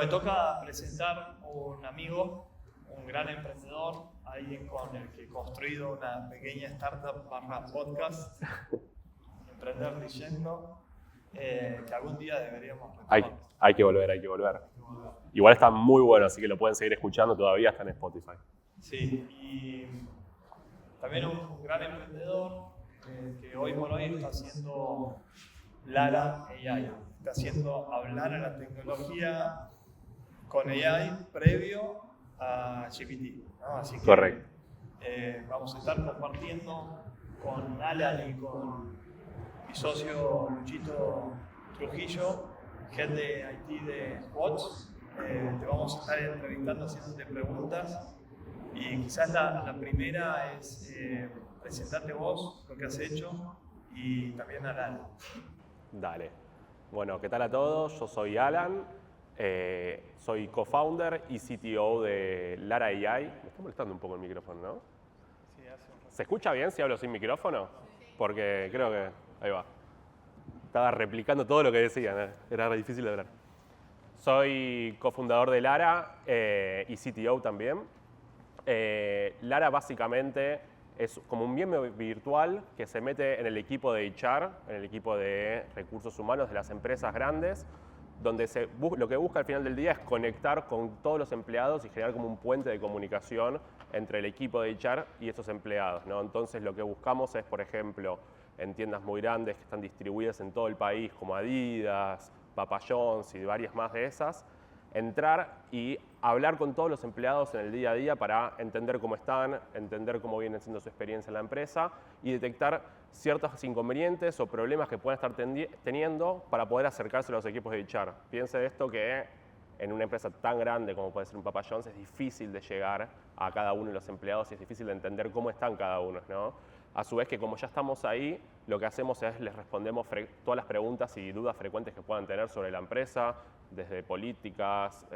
Me toca presentar un amigo, un gran emprendedor, alguien con el que he construido una pequeña startup / podcast, Emprender Leyendo, que algún día deberíamos retomar. Hay que volver. Igual está muy bueno, así que lo pueden seguir escuchando, todavía está en Spotify. Sí, y también un gran emprendedor que hoy por hoy está haciendo Lara AI, está haciendo hablar a la tecnología con AI previo a GPT, ¿no? Así que Correcto. Vamos a estar compartiendo con Alan y con mi socio Luchito Trujillo, head de IT de Watts. Te vamos a estar entrevistando, haciéndote preguntas, y quizás la primera es presentarte vos, lo que has hecho, y también a Alan. Dale. Bueno, ¿qué tal a todos? Yo soy Alan, soy co-founder y CTO de Lara AI. Me está molestando un poco el micrófono, ¿no? Sí, hace un rato. ¿Se escucha bien si hablo sin micrófono? Porque creo que... Ahí va. Estaba replicando todo lo que decían, era difícil de hablar. Soy cofundador de Lara y CTO también. Lara básicamente es como un miembro virtual que se mete en el equipo de HR, en el equipo de recursos humanos de las empresas grandes, donde lo que busca al final del día es conectar con todos los empleados y generar como un puente de comunicación entre el equipo de HR y esos empleados, ¿no? Entonces lo que buscamos es, por ejemplo, en tiendas muy grandes que están distribuidas en todo el país, como Adidas, Papa John's y varias más de esas, entrar y hablar con todos los empleados en el día a día para entender cómo están, entender cómo viene siendo su experiencia en la empresa y detectar ciertos inconvenientes o problemas que puedan estar teniendo para poder acercarse a los equipos de HR. Piense esto que en una empresa tan grande como puede ser un Papa John's es difícil de llegar a cada uno de los empleados y es difícil de entender cómo están cada uno, ¿no? A su vez que como ya estamos ahí, lo que hacemos es les respondemos todas las preguntas y dudas frecuentes que puedan tener sobre la empresa, desde políticas,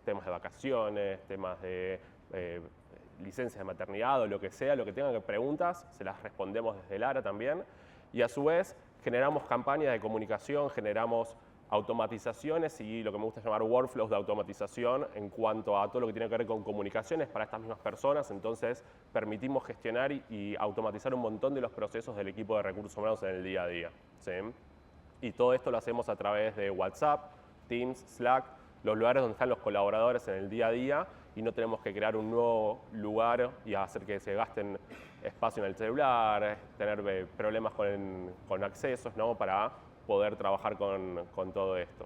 temas de vacaciones, temas de licencias de maternidad o lo que sea, lo que tengan que preguntas, se las respondemos desde Lara también. Y a su vez generamos campañas de comunicación, generamos automatizaciones y lo que me gusta llamar workflows de automatización en cuanto a todo lo que tiene que ver con comunicaciones para estas mismas personas. Entonces permitimos gestionar y automatizar un montón de los procesos del equipo de recursos humanos en el día a día, ¿sí? Y todo esto lo hacemos a través de WhatsApp, Teams, Slack, los lugares donde están los colaboradores en el día a día y no tenemos que crear un nuevo lugar y hacer que se gasten espacio en el celular, tener problemas con accesos, ¿no? Para poder trabajar con todo esto.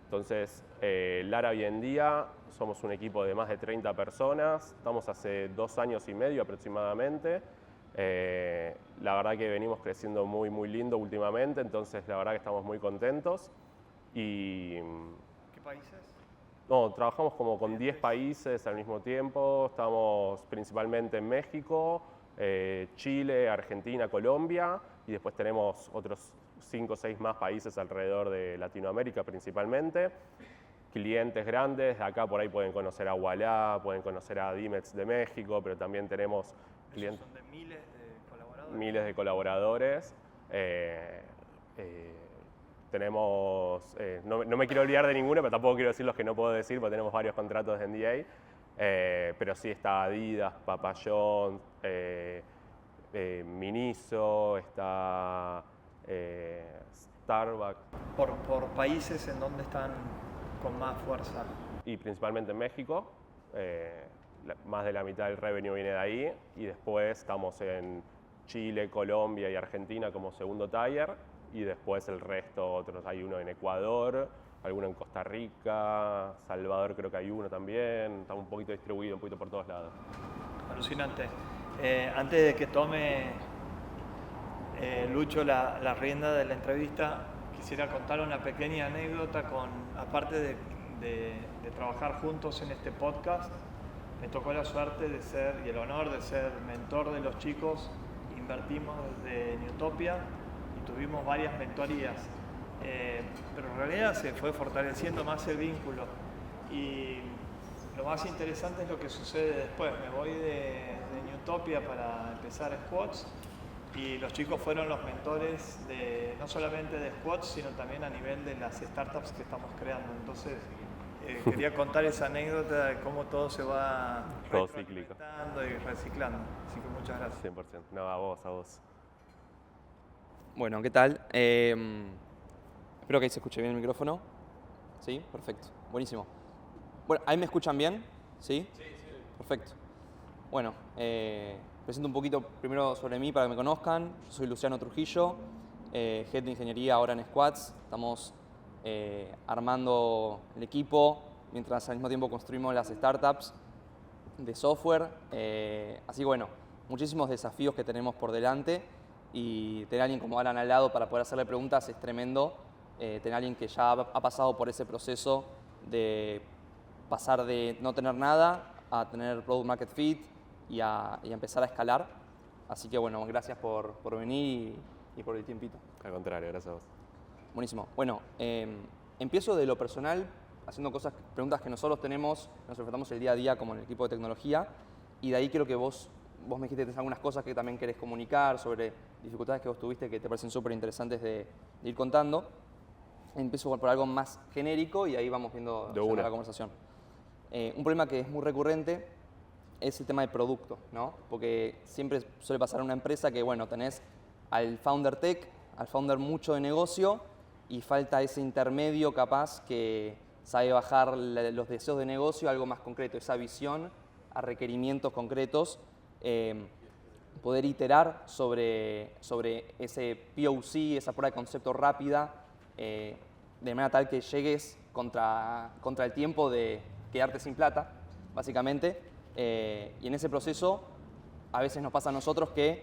Entonces, Lara hoy en día somos un equipo de más de 30 personas, estamos hace 2 años y medio aproximadamente. La verdad que venimos creciendo muy lindo últimamente, entonces la verdad que estamos muy contentos. Y, ¿Qué países? no, trabajamos como con 10 países al mismo tiempo, estamos principalmente en México, Chile, Argentina, Colombia y después tenemos otros 5 o 6 más países alrededor de Latinoamérica principalmente. Clientes grandes, acá por ahí pueden conocer a Ualá, pueden conocer a Dimex de México, pero también tenemos clientes. Son de miles de colaboradores. Miles de colaboradores. Tenemos, no me quiero olvidar de ninguno, pero tampoco quiero decir los que no puedo decir, porque tenemos varios contratos de NDA. Pero sí está Adidas, Papa John's, Miniso, está Starbucks. Por países en donde están con más fuerza. Y principalmente en México. Más de la mitad del revenue viene de ahí. Y después estamos en Chile, Colombia y Argentina como segundo tier. Y después el resto, otros, hay uno en Ecuador, alguno en Costa Rica, Salvador creo que hay uno también, está un poquito distribuido, un poquito por todos lados. Alucinante. Antes de que tome Lucho la rienda de la entrevista, quisiera contar una pequeña anécdota aparte de trabajar juntos en este podcast. Me tocó la suerte de ser y el honor de ser mentor de los chicos. Invertimos desde Newtopia y tuvimos varias mentorías, pero en realidad se fue fortaleciendo más el vínculo y lo más interesante es lo que sucede después. Me voy de Newtopia para empezar Squads y los chicos fueron los mentores no solamente de Squads, sino también a nivel de las startups que estamos creando. Entonces quería contar esa anécdota de cómo todo se va Todo cíclico. retroalimentando y reciclando. Así que muchas gracias. 100%. No, a vos, a vos. Bueno, ¿qué tal? Espero que ahí se escuche bien el micrófono. ¿Sí? Perfecto. Buenísimo. Bueno, ¿ahí me escuchan bien? ¿Sí? Sí, sí. Perfecto. Bueno, presento un poquito primero sobre mí para que me conozcan. Yo soy Luciano Trujillo, Head de Ingeniería ahora en Squads. Estamos armando el equipo mientras al mismo tiempo construimos las startups de software. Así que bueno, muchísimos desafíos que tenemos por delante y tener a alguien como Alan al lado para poder hacerle preguntas es tremendo. Tener a alguien que ya ha pasado por ese proceso de pasar de no tener nada a tener product market fit y a empezar a escalar. Así que bueno, gracias por venir y por el tiempito. Al contrario, gracias a vos. Buenísimo. Bueno, empiezo de lo personal haciendo preguntas que nosotros tenemos, nos enfrentamos el día a día como en el equipo de tecnología, y de ahí creo que vos me dijiste que tenés algunas cosas que también querés comunicar sobre dificultades que vos tuviste que te parecen súper interesantes de ir contando. Empiezo por algo más genérico y ahí vamos viendo la conversación. Un problema que es muy recurrente es el tema de producto, ¿no? Porque siempre suele pasar en una empresa que, bueno, tenés al founder tech, al founder mucho de negocio y falta ese intermedio capaz que sabe bajar los deseos de negocio a algo más concreto, esa visión a requerimientos concretos, poder iterar sobre ese POC, esa prueba de concepto rápida, de manera tal que llegues contra el tiempo de quedarte sin plata, básicamente. Y en ese proceso a veces nos pasa a nosotros que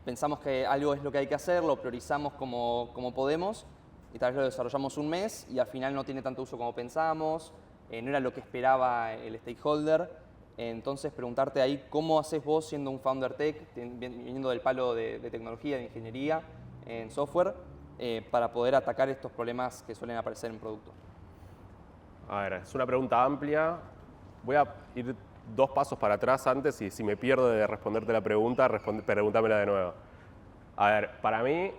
pensamos que algo es lo que hay que hacer, lo priorizamos como podemos y tal vez lo desarrollamos un mes y al final no tiene tanto uso como pensamos, no era lo que esperaba el stakeholder. Entonces preguntarte ahí cómo haces vos siendo un founder tech, viniendo del palo de tecnología, de ingeniería en software, para poder atacar estos problemas que suelen aparecer en producto. A ver, es una pregunta amplia. Voy a ir 2 pasos para atrás antes y si me pierdo de responderte la pregunta, pregúntamela de nuevo. A ver, para mí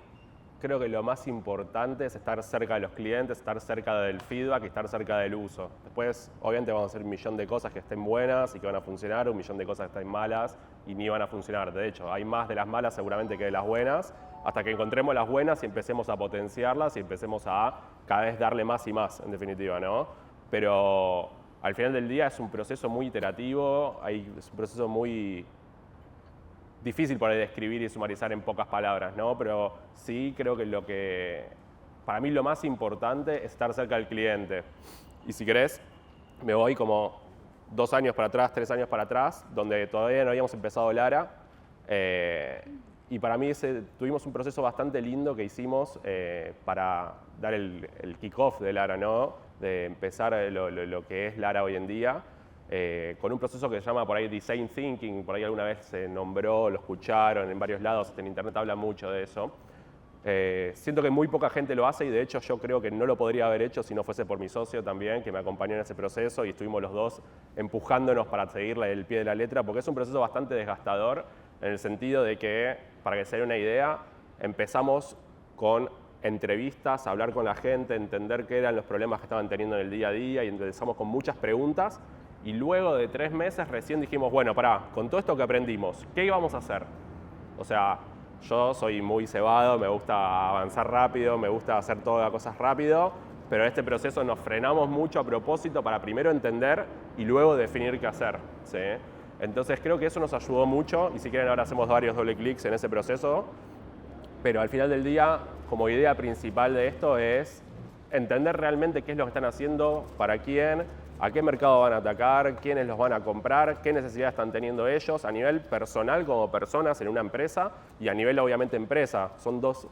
creo que lo más importante es estar cerca de los clientes, estar cerca del feedback y estar cerca del uso. Después, obviamente, vamos a hacer un millón de cosas que estén buenas y que van a funcionar, un millón de cosas que estén malas y ni van a funcionar. De hecho, hay más de las malas seguramente que de las buenas, hasta que encontremos las buenas y empecemos a potenciarlas y empecemos a cada vez darle más y más, en definitiva, ¿no? Pero al final del día es un proceso muy iterativo, es un proceso muy difícil por ahí describir y sumarizar en pocas palabras, ¿no? Pero sí creo que para mí lo más importante es estar cerca del cliente. Y si querés, me voy como 2 años para atrás, 3 años para atrás, donde todavía no habíamos empezado Lara. Y para mí tuvimos un proceso bastante lindo que hicimos para dar el kick-off de Lara, ¿no? De empezar lo que es Lara hoy en día. Con un proceso que se llama por ahí Design Thinking, por ahí alguna vez se nombró, lo escucharon en varios lados, en internet habla mucho de eso. Siento que muy poca gente lo hace y de hecho yo creo que no lo podría haber hecho si no fuese por mi socio también, que me acompañó en ese proceso y estuvimos los dos empujándonos para seguirle el pie de la letra, porque es un proceso bastante desgastador en el sentido de que, para que se dé una idea, empezamos con entrevistas, hablar con la gente, entender qué eran los problemas que estaban teniendo en el día a día y empezamos con muchas preguntas. Y luego de 3 meses recién dijimos, bueno, con todo esto que aprendimos, ¿qué íbamos a hacer? O sea, yo soy muy cebado, me gusta avanzar rápido, me gusta hacer todas las cosas rápido, pero en este proceso nos frenamos mucho a propósito para primero entender y luego definir qué hacer, ¿sí? Entonces creo que eso nos ayudó mucho y si quieren ahora hacemos varios doble clics en ese proceso, pero al final del día, como idea principal de esto es entender realmente qué es lo que están haciendo, para quién, a qué mercado van a atacar, quiénes los van a comprar, qué necesidades están teniendo ellos a nivel personal como personas en una empresa y a nivel obviamente empresa. Son dos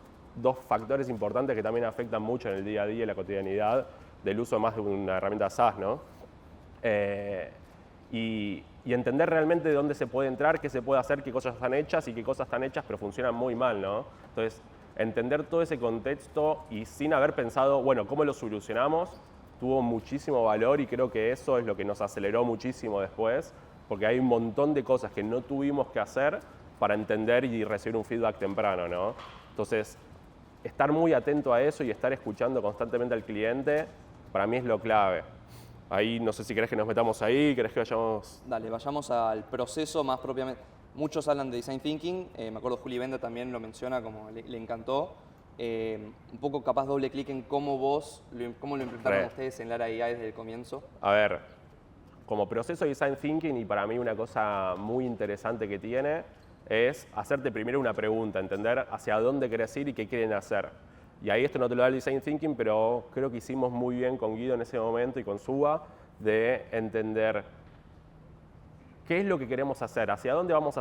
factores importantes que también afectan mucho en el día a día y la cotidianidad del uso más de una herramienta SaaS, ¿no? Y entender realmente de dónde se puede entrar, qué se puede hacer, qué cosas están hechas y qué cosas están hechas pero funcionan muy mal, ¿no? Entonces, entender todo ese contexto y sin haber pensado, bueno, ¿cómo lo solucionamos? Tuvo muchísimo valor y creo que eso es lo que nos aceleró muchísimo después, porque hay un montón de cosas que no tuvimos que hacer para entender y recibir un feedback temprano, ¿no? Entonces, estar muy atento a eso y estar escuchando constantemente al cliente, para mí es lo clave. Ahí no sé si querés que nos metamos ahí, querés que vayamos... Dale, vayamos al proceso más propiamente. Muchos hablan de Design Thinking, me acuerdo Juli Benda también lo menciona, como le encantó. Un poco capaz doble clic en cómo cómo lo implementaron ustedes en Lara AI desde el comienzo. A ver, como proceso de Design Thinking, y para mí una cosa muy interesante que tiene, es hacerte primero una pregunta, entender hacia dónde querés ir y qué quieren hacer. Y ahí esto no te lo da el Design Thinking, pero creo que hicimos muy bien con Guido en ese momento y con Suba de entender qué es lo que queremos hacer, hacia dónde vamos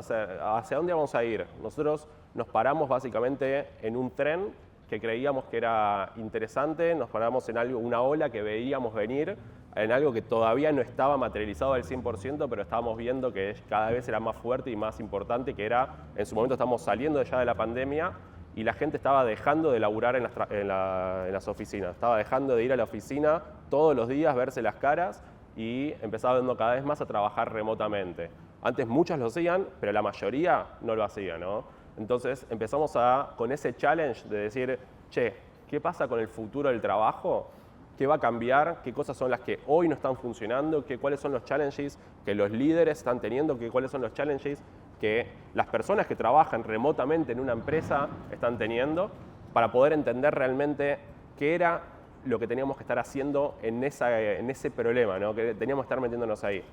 a ir. Nosotros nos paramos básicamente en un tren que creíamos que era interesante, nos paramos en algo, una ola que veíamos venir, en algo que todavía no estaba materializado al 100%, pero estábamos viendo que cada vez era más fuerte y más importante, que era, en su momento estamos saliendo ya de la pandemia y la gente estaba dejando de laburar en las oficinas, estaba dejando de ir a la oficina todos los días, verse las caras y empezaba cada vez más a trabajar remotamente. Antes muchos lo hacían, pero la mayoría no lo hacía, ¿no? Entonces empezamos con ese challenge de decir, che, ¿qué pasa con el futuro del trabajo? ¿Qué va a cambiar? ¿Qué cosas son las que hoy no están funcionando? ¿Cuáles son los challenges que los líderes están teniendo? ¿Cuáles son los challenges que las personas que trabajan remotamente en una empresa están teniendo? Para poder entender realmente qué era lo que teníamos que estar haciendo en ese problema, ¿no? Que teníamos que estar metiéndonos ahí.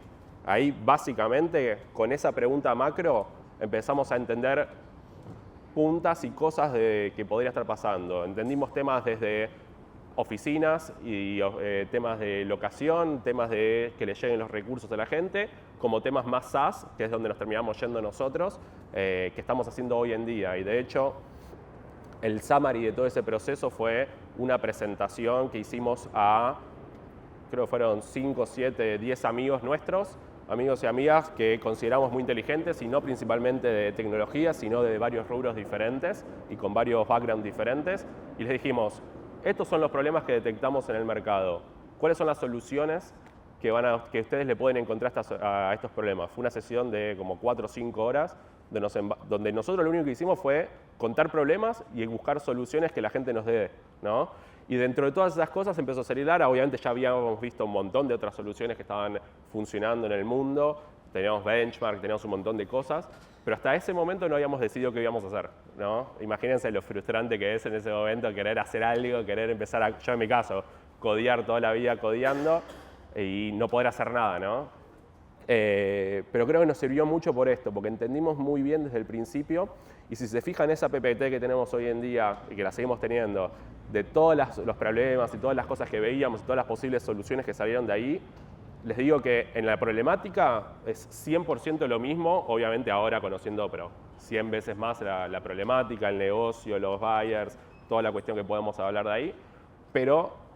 Ahí, básicamente, con esa pregunta macro, empezamos a entender puntas y cosas que podría estar pasando. Entendimos temas desde oficinas y temas de locación, temas de que le lleguen los recursos a la gente, como temas más SaaS, que es donde nos terminamos yendo nosotros, que estamos haciendo hoy en día. Y de hecho, el summary de todo ese proceso fue una presentación que hicimos creo que fueron 5, 7, 10 amigos nuestros, amigos y amigas que consideramos muy inteligentes y no principalmente de tecnología, sino de varios rubros diferentes y con varios backgrounds diferentes. Y les dijimos, estos son los problemas que detectamos en el mercado. ¿Cuáles son las soluciones que ustedes le pueden encontrar a estos problemas? Fue una sesión de como 4 o 5 horas donde nosotros lo único que hicimos fue contar problemas y buscar soluciones que la gente nos dé, ¿no? Y dentro de todas esas cosas empezó a salir Lara. Obviamente ya habíamos visto un montón de otras soluciones que estaban funcionando en el mundo. Teníamos benchmark, teníamos un montón de cosas. Pero hasta ese momento no habíamos decidido qué íbamos a hacer, ¿no? Imagínense lo frustrante que es en ese momento querer hacer algo, querer empezar yo en mi caso, codear toda la vida codeando y no poder hacer nada, ¿no? Pero creo que nos sirvió mucho por esto, porque entendimos muy bien desde el principio, y si se fijan esa PPT que tenemos hoy en día y que la seguimos teniendo, de todos los problemas y todas las cosas que veíamos y todas las posibles soluciones que salieron de ahí, les digo que en la problemática es 100% lo mismo, obviamente ahora conociendo, pero 100 veces más la problemática, el negocio, los buyers, toda la cuestión que podemos hablar de ahí, pero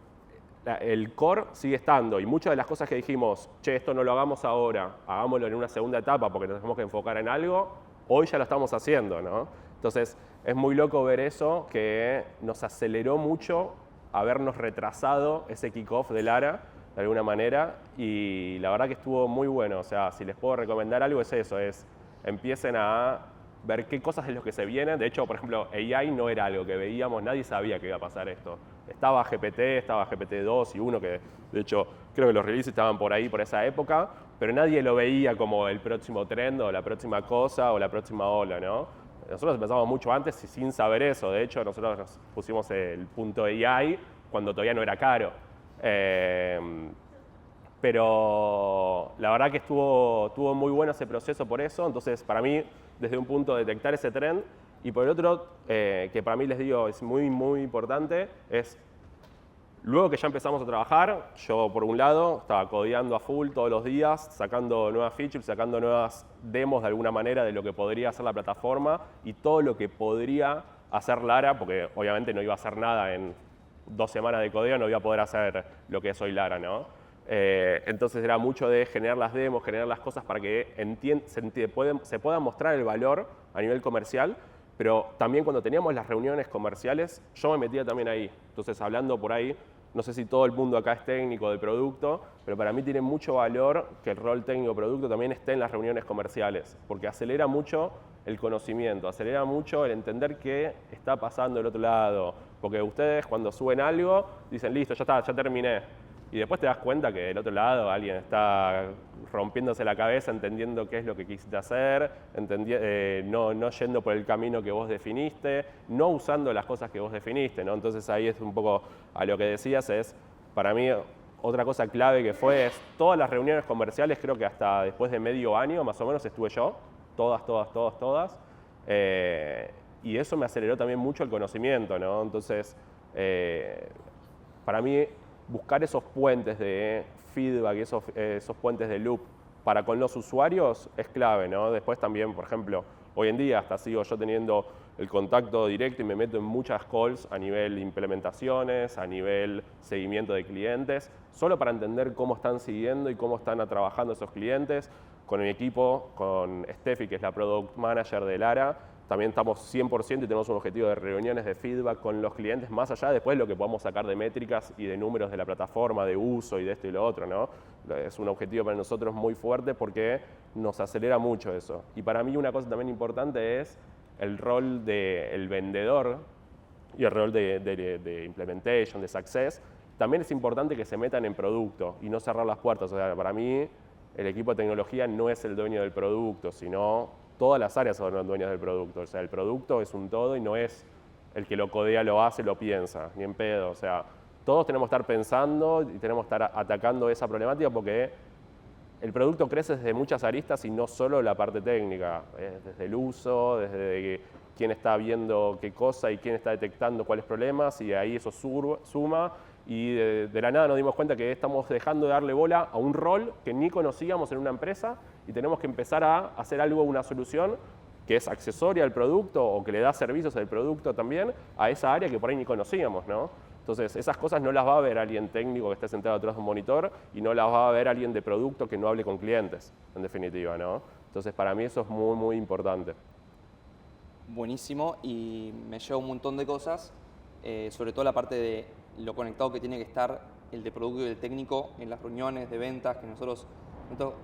el core sigue estando y muchas de las cosas que dijimos, che, esto no lo hagamos ahora, hagámoslo en una segunda etapa porque nos tenemos que enfocar en algo, hoy ya lo estamos haciendo, ¿no? Entonces, es muy loco ver eso, que nos aceleró mucho habernos retrasado ese kickoff de Lara, de alguna manera, y la verdad que estuvo muy bueno. O sea, si les puedo recomendar algo es eso, empiecen a ver qué cosas es lo que se vienen. De hecho, por ejemplo, AI no era algo que veíamos, nadie sabía que iba a pasar esto. Estaba GPT-2 y 1, que de hecho creo que los releases estaban por ahí, por esa época, pero nadie lo veía como el próximo trend o la próxima cosa o la próxima ola, ¿no? Nosotros empezamos mucho antes y sin saber eso. De hecho, nosotros nos pusimos el punto AI cuando todavía no era caro. Pero la verdad que estuvo muy bueno ese proceso por eso. Entonces, para mí, desde un punto detectar ese trend, y por el otro, que para mí les digo es muy, muy importante, es luego que ya empezamos a trabajar, yo por un lado estaba codeando a full todos los días, sacando nuevas features, sacando nuevas demos de alguna manera de lo que podría hacer la plataforma y todo lo que podría hacer Lara, porque obviamente no iba a hacer nada en 2 semanas de codeo, no iba a poder hacer lo que es hoy Lara, ¿no? Entonces era mucho de generar las demos, generar las cosas para que se pueda mostrar el valor a nivel comercial, pero también cuando teníamos las reuniones comerciales, yo me metía también ahí. Entonces hablando por ahí, no sé si todo el mundo acá es técnico de producto, pero para mí tiene mucho valor que el rol técnico producto también esté en las reuniones comerciales, porque acelera mucho el conocimiento, acelera mucho el entender qué está pasando del otro lado, porque ustedes cuando suben algo dicen listo, ya está, ya terminé. y después te das cuenta que del otro lado alguien está rompiéndose la cabeza entendiendo qué es lo que quisiste hacer, no yendo por el camino que vos definiste, no usando las cosas que vos definiste, ¿no? Entonces ahí es un poco a lo que decías, es para mí otra cosa clave que fue es todas las reuniones comerciales, creo que hasta después de medio año más o menos estuve yo, todas. Y eso me aceleró también mucho el conocimiento, ¿no? Entonces, para mí, buscar esos puentes de feedback, esos puentes de loop para con los usuarios es clave, ¿no? Después también, por ejemplo, hoy en día hasta sigo yo teniendo el contacto directo y me meto en muchas calls a nivel implementaciones, a nivel seguimiento de clientes, solo para entender cómo están siguiendo y cómo están trabajando esos clientes. Con mi equipo, con Steffi, que es la Product Manager de Lara, también estamos 100% y tenemos un objetivo de reuniones de feedback con los clientes, más allá de después lo que podamos sacar de métricas y de números de la plataforma, de uso y de esto y lo otro, ¿no? Es un objetivo para nosotros muy fuerte porque nos acelera mucho eso. Y para mí una cosa también importante es el rol del vendedor y el rol de implementation, de success. También es importante que se metan en producto y no cerrar las puertas. O sea, para mí el equipo de tecnología no es el dueño del producto, sino todas las áreas son los dueños del producto. O sea, el producto es un todo y no es el que lo codea, lo hace, lo piensa, ni en pedo. O sea, todos tenemos que estar pensando y tenemos que estar atacando esa problemática porque el producto crece desde muchas aristas y no solo la parte técnica, desde el uso, desde quién está viendo qué cosa y quién está detectando cuáles problemas y ahí eso suma y de la nada nos dimos cuenta que estamos dejando de darle bola a un rol que ni conocíamos en una empresa y tenemos que empezar a hacer algo, una solución que es accesoria al producto o que le da servicios al producto también a esa área que por ahí ni conocíamos, ¿no? Entonces, esas cosas no las va a ver alguien técnico que esté sentado atrás de un monitor y no las va a ver alguien de producto que no hable con clientes, en definitiva, ¿no? Entonces, para mí eso es muy, muy importante. Buenísimo, y me lleva un montón de cosas, sobre todo la parte de lo conectado que tiene que estar el de producto y el técnico en las reuniones de ventas que nosotros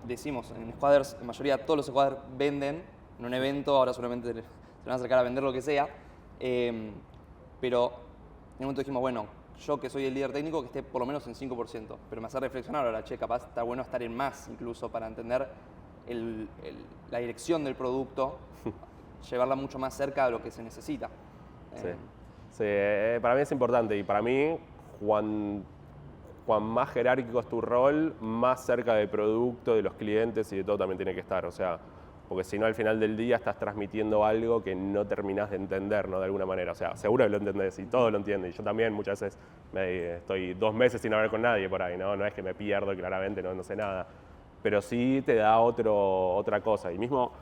decimos en Squaders, en mayoría todos los Squaders venden en un evento, ahora solamente se van a acercar a vender lo que sea, pero en un momento dijimos, bueno, yo que soy el líder técnico, que esté por lo menos en 5%, pero me hace reflexionar ahora, che, capaz está bueno estar en más incluso para entender la dirección del producto, llevarla mucho más cerca de lo que se necesita. Sí, para mí es importante y para mí, cuan más jerárquico es tu rol, más cerca del producto, de los clientes y de todo también tiene que estar, o sea, porque si no al final del día estás transmitiendo algo que no terminás de entender, ¿no? De alguna manera. O sea, seguro que lo entendés y todo lo entiende. Y yo también muchas veces estoy 2 meses sin hablar con nadie por ahí, ¿no? No es que me pierdo y claramente no sé nada. Pero sí te da otra cosa. Y mismo,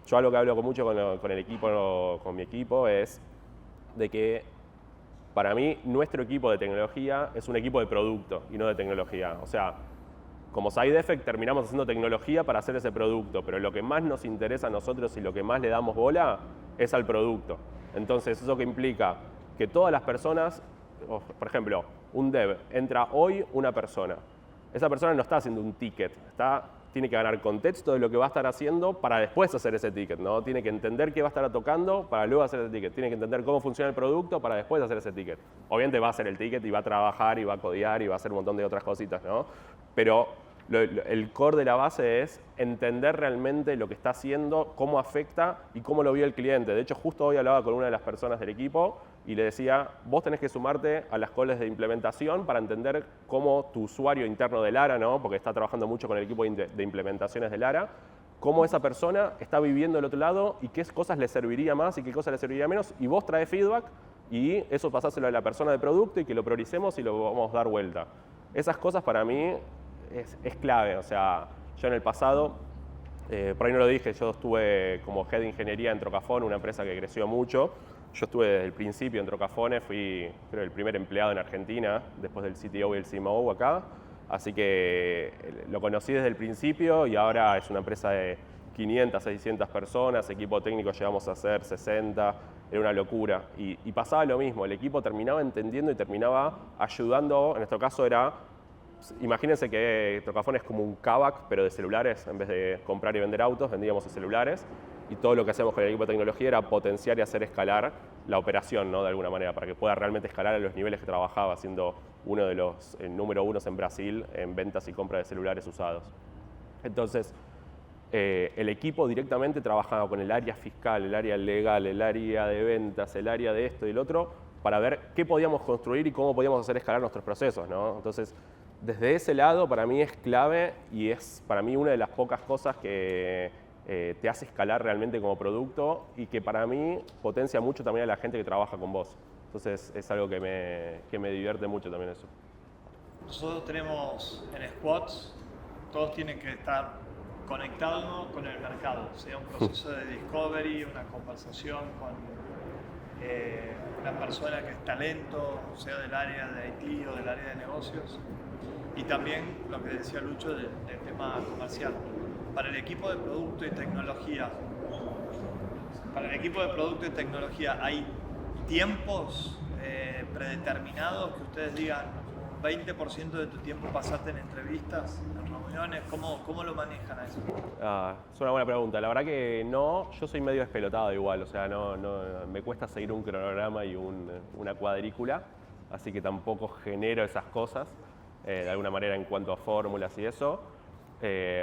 yo algo que hablo mucho con el equipo, con mi equipo, es de que para mí nuestro equipo de tecnología es un equipo de producto y no de tecnología. O sea, como Side Effect terminamos haciendo tecnología para hacer ese producto, pero lo que más nos interesa a nosotros y lo que más le damos bola es al producto. Entonces, ¿eso qué implica? Que todas las personas, por ejemplo, un dev, entra hoy una persona. Esa persona no está haciendo un ticket, tiene que ganar contexto de lo que va a estar haciendo para después hacer ese ticket, ¿no? Tiene que entender qué va a estar tocando para luego hacer ese ticket. Tiene que entender cómo funciona el producto para después hacer ese ticket. Obviamente va a hacer el ticket y va a trabajar y va a codear y va a hacer un montón de otras cositas, ¿no? Pero el core de la base es entender realmente lo que está haciendo, cómo afecta y cómo lo vio el cliente. De hecho, justo hoy hablaba con una de las personas del equipo y le decía, vos tenés que sumarte a las calls de implementación para entender cómo tu usuario interno de Lara, ¿no? Porque está trabajando mucho con el equipo de implementaciones de Lara, cómo esa persona está viviendo del otro lado y qué cosas le serviría más y qué cosas le serviría menos. Y vos traes feedback y eso pasáselo a la persona de producto y que lo prioricemos y lo vamos a dar vuelta. Esas cosas para mí es clave. O sea, yo en el pasado, por ahí no lo dije, yo estuve como head de ingeniería en Trocafone, una empresa que creció mucho. Yo estuve desde el principio en Trocafone, fui creo, el primer empleado en Argentina, después del CTO y el CMO acá. Así que lo conocí desde el principio y ahora es una empresa de 500, 600 personas, equipo técnico llegamos a ser 60, era una locura. Y pasaba lo mismo, el equipo terminaba entendiendo y terminaba ayudando, en nuestro caso era, imagínense que Trocafone es como un Kavak, pero de celulares, en vez de comprar y vender autos, vendíamos de celulares. Y todo lo que hacíamos con el equipo de tecnología era potenciar y hacer escalar la operación, ¿no? De alguna manera, para que pueda realmente escalar a los niveles que trabajaba, haciendo uno de los número unos en Brasil en ventas y compra de celulares usados. Entonces, el equipo directamente trabajaba con el área fiscal, el área legal, el área de ventas, el área de esto y el otro, para ver qué podíamos construir y cómo podíamos hacer escalar nuestros procesos, ¿no? Entonces, desde ese lado, para mí es clave y es para mí una de las pocas cosas que te hace escalar realmente como producto y que para mí potencia mucho también a la gente que trabaja con vos. Entonces, es algo que me divierte mucho también eso. Nosotros tenemos en Squads, todos tienen que estar conectados con el mercado, sea un proceso de discovery, una conversación con una persona que es talento, sea del área de IT o del área de negocios, y también lo que decía Lucho del tema comercial. Para el equipo de producto y tecnología, ¿hay tiempos predeterminados que ustedes digan 20% de tu tiempo pasaste en entrevistas, en reuniones? ¿Cómo lo manejan a eso? Es una buena pregunta. La verdad que no, yo soy medio despelotado igual, o sea, no, me cuesta seguir un cronograma y una cuadrícula, así que tampoco genero esas cosas, de alguna manera en cuanto a fórmulas y eso.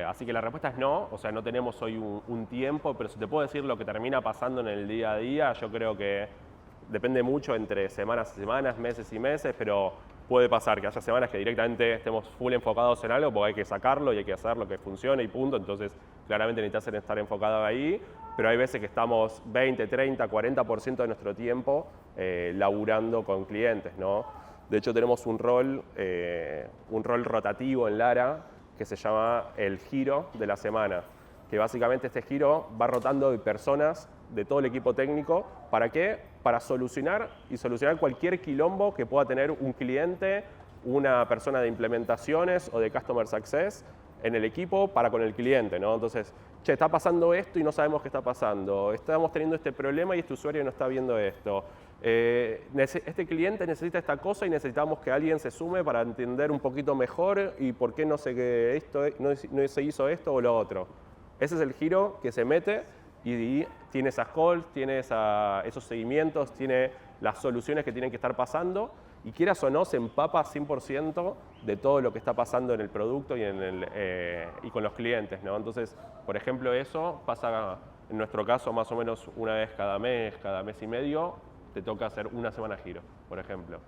Así que la respuesta es no, o sea, no tenemos hoy un tiempo, pero si te puedo decir lo que termina pasando en el día a día, yo creo que depende mucho entre semanas y semanas, meses y meses, pero puede pasar que haya semanas que directamente estemos full enfocados en algo porque hay que sacarlo y hay que hacer lo que funcione y punto, entonces claramente necesitas estar enfocado ahí, pero hay veces que estamos 20, 30, 40% de nuestro tiempo laburando con clientes, ¿no? De hecho tenemos un rol rotativo en Lara que se llama el giro de la semana, que básicamente este giro va rotando de personas de todo el equipo técnico. ¿Para qué? Para solucionar cualquier quilombo que pueda tener un cliente, una persona de implementaciones o de Customer Success en el equipo para con el cliente, ¿no? Entonces, che, está pasando esto y no sabemos qué está pasando, estamos teniendo este problema y este usuario no está viendo esto. Este cliente necesita esta cosa y necesitamos que alguien se sume para entender un poquito mejor y por qué no se hizo esto o lo otro. Ese es el giro que se mete y tiene esas calls, tiene esos seguimientos, tiene las soluciones que tienen que estar pasando y quieras o no se empapa 100% de todo lo que está pasando en el producto y con los clientes, ¿no? Entonces, por ejemplo, eso pasa en nuestro caso más o menos una vez cada mes y medio, te toca hacer una semana giro, por ejemplo.